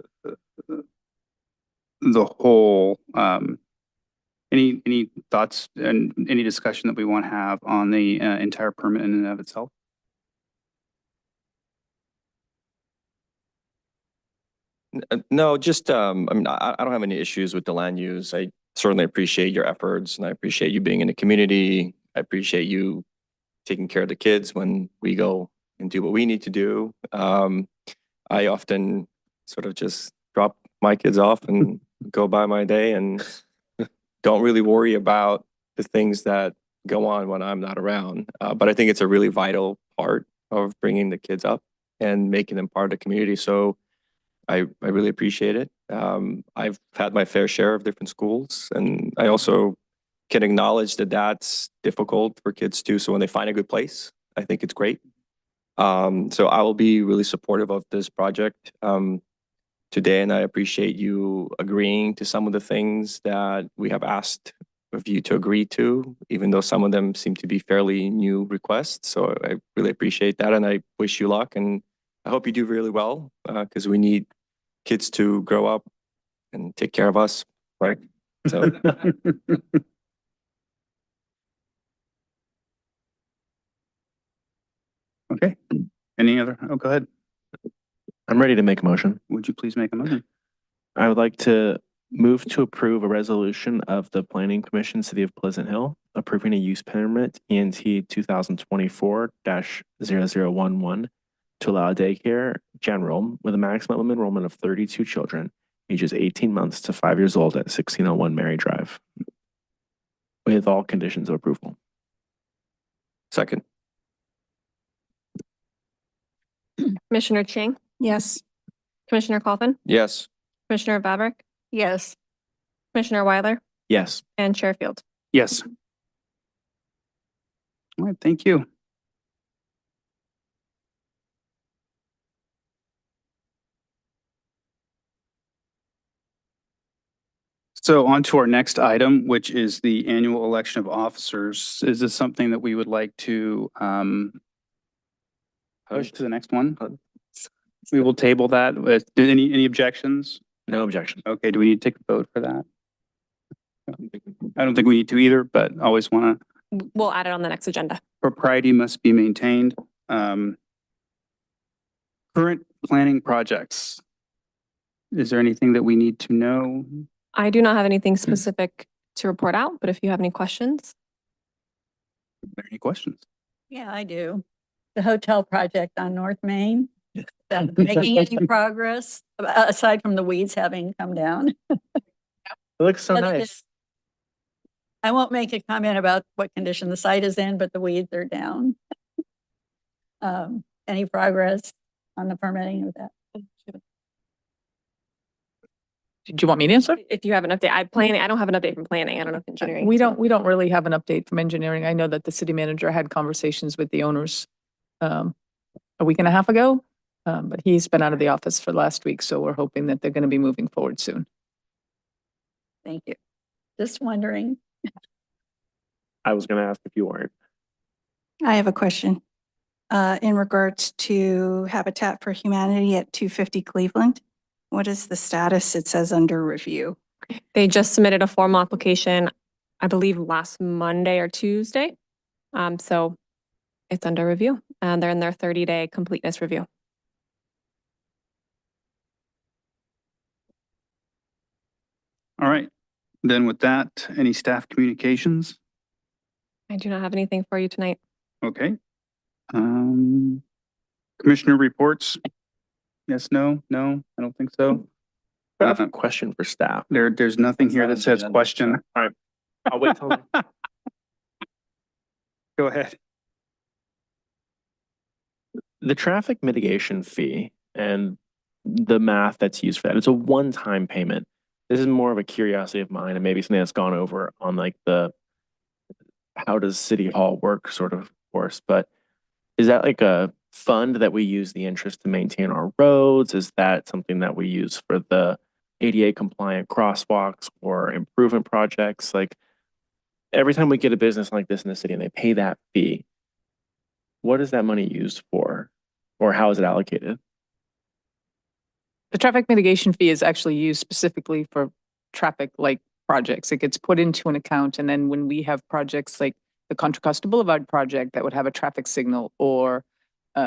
whole, any thoughts and any discussion that we want to have on the entire permit in and of itself? No, just, I mean, I don't have any issues with the land use. I certainly appreciate your efforts and I appreciate you being in the community. I appreciate you taking care of the kids when we go and do what we need to do. I often sort of just drop my kids off and go by my day and don't really worry about the things that go on when I'm not around. But I think it's a really vital part of bringing the kids up and making them part of the community. So I really appreciate it. I've had my fair share of different schools, and I also can acknowledge that that's difficult for kids too. So when they find a good place, I think it's great. So I will be really supportive of this project today, and I appreciate you agreeing to some of the things that we have asked of you to agree to, even though some of them seem to be fairly new requests. So I really appreciate that, and I wish you luck, and I hope you do really well because we need kids to grow up and take care of us, right? So Okay, any other, oh, go ahead. I'm ready to make a motion. Would you please make a motion? I would like to move to approve a resolution of the Planning Commission, City of Pleasant Hill, approving a use permit ENT 2024-0011 to allow daycare general with a maximum enrollment of 32 children, ages 18 months to 5 years old at 1601 Mary Drive, with all conditions of approval. Second. Commissioner Chang, Yes. Commissioner Coffin, Yes. Commissioner Vavrick, Yes. Commissioner Weiler, Yes. and Chair Field. Yes. All right, thank you. So on to our next item, which is the annual election of officers. Is this something that we would like to push to the next one? We will table that. Any objections? No objection. Okay, do we need to take a vote for that? I don't think we need to either, but always want to, We'll add it on the next agenda. propriety must be maintained. Current planning projects. Is there anything that we need to know? I do not have anything specific to report out, but if you have any questions. Are there any questions? Yeah, I do. The hotel project on North Main, is that making any progress aside from the weeds having come down? It looks so That's nice. I won't make a comment about what condition the site is in, but the weeds are down. Any progress on the permitting of that? Do you want me to answer? If you have an update, I don't have an update from planning. I don't know if engineering. We don't really have an update from engineering. I know that the city manager had conversations with the owners a week and a half ago, but he's been out of the office for last week, so we're hoping that they're going to be moving forward soon. Thank you. Just wondering. I was going to ask if you weren't. I have a question. In regards to Habitat for Humanity at 250 Cleveland, what is the status? It says under review. They just submitted a formal application, I believe last Monday or Tuesday. So it's under review and they're in their 30-day completeness review. All right. Then with that, any staff communications? I do not have anything for you tonight. Okay. Commissioner reports? Yes, no, I don't think so. I have a question for staff. There's nothing here that says question. All right. I'll wait till. Go ahead. The traffic mitigation fee and the math that's used for that, it's a one-time payment. This is more of a curiosity of mine and maybe something that's gone over on like the how does City Hall work sort of course, but is that like a fund that we use the interest to maintain our roads? Is that something that we use for the ADA compliant crosswalks or improvement projects? Like every time we get a business like this in the city and they pay that fee, what is that money used for? Or how is it allocated? The traffic mitigation fee is actually used specifically for traffic like projects. It gets put into an account, and then when we have projects like the Contra Costa Boulevard project that would have a traffic signal, or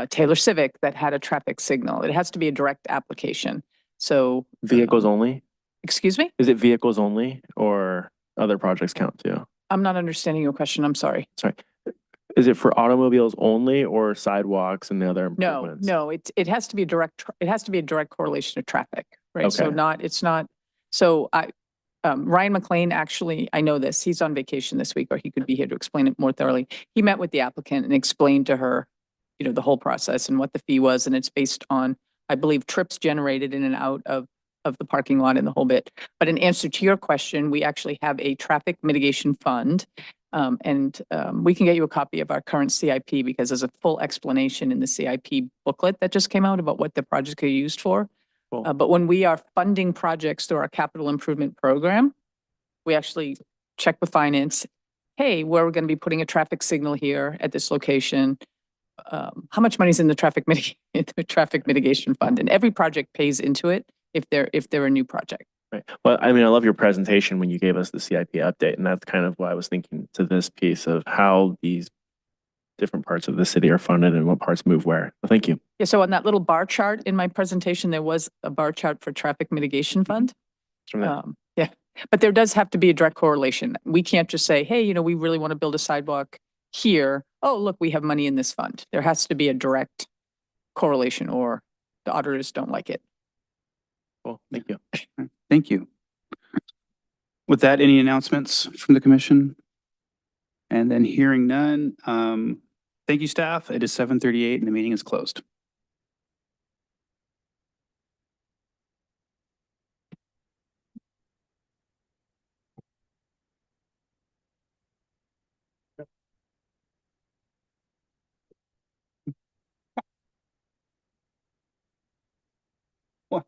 Taylor Civic that had a traffic signal, it has to be a direct application. So Vehicles only? excuse me? Is it vehicles only or other projects count too? I'm not understanding your question. I'm sorry. Sorry. Is it for automobiles only or sidewalks and the other No, improvements? no, it has to be a direct, it has to be a direct correlation to traffic, right? So Okay. it's not, so Ryan McLean, actually, I know this, he's on vacation this week, or he could be here to explain it more thoroughly. He met with the applicant and explained to her, the whole process and what the fee was, and it's based on, I believe, trips generated in and out of the parking lot and the whole bit. But in answer to your question, we actually have a traffic mitigation fund. And we can get you a copy of our current CIP because there's a full explanation in the CIP booklet that just came out about what the projects are used for. Cool. But when we are funding projects through our capital improvement program, we actually check with finance. Hey, we're going to be putting a traffic signal here at this location. How much money is in the traffic mitigation fund? And every project pays into it if they're a new project. Right. Well, I mean, I love your presentation when you gave us the CIP update, and that's kind of why I was thinking to this piece of how these different parts of the city are funded and what parts move where. So thank you. Yeah, so on that little bar chart in my presentation, there was a bar chart for traffic mitigation fund. From that. Yeah, but there does have to be a direct correlation. We can't just say, hey, we really want to build a sidewalk here. Oh, look, we have money in this fund. There has to be a direct correlation or the auditors don't like it. Cool. Thank you. Thank you. With that, any announcements from the commission? And then hearing none, thank you, staff. It is 7:38 and the meeting is closed. What?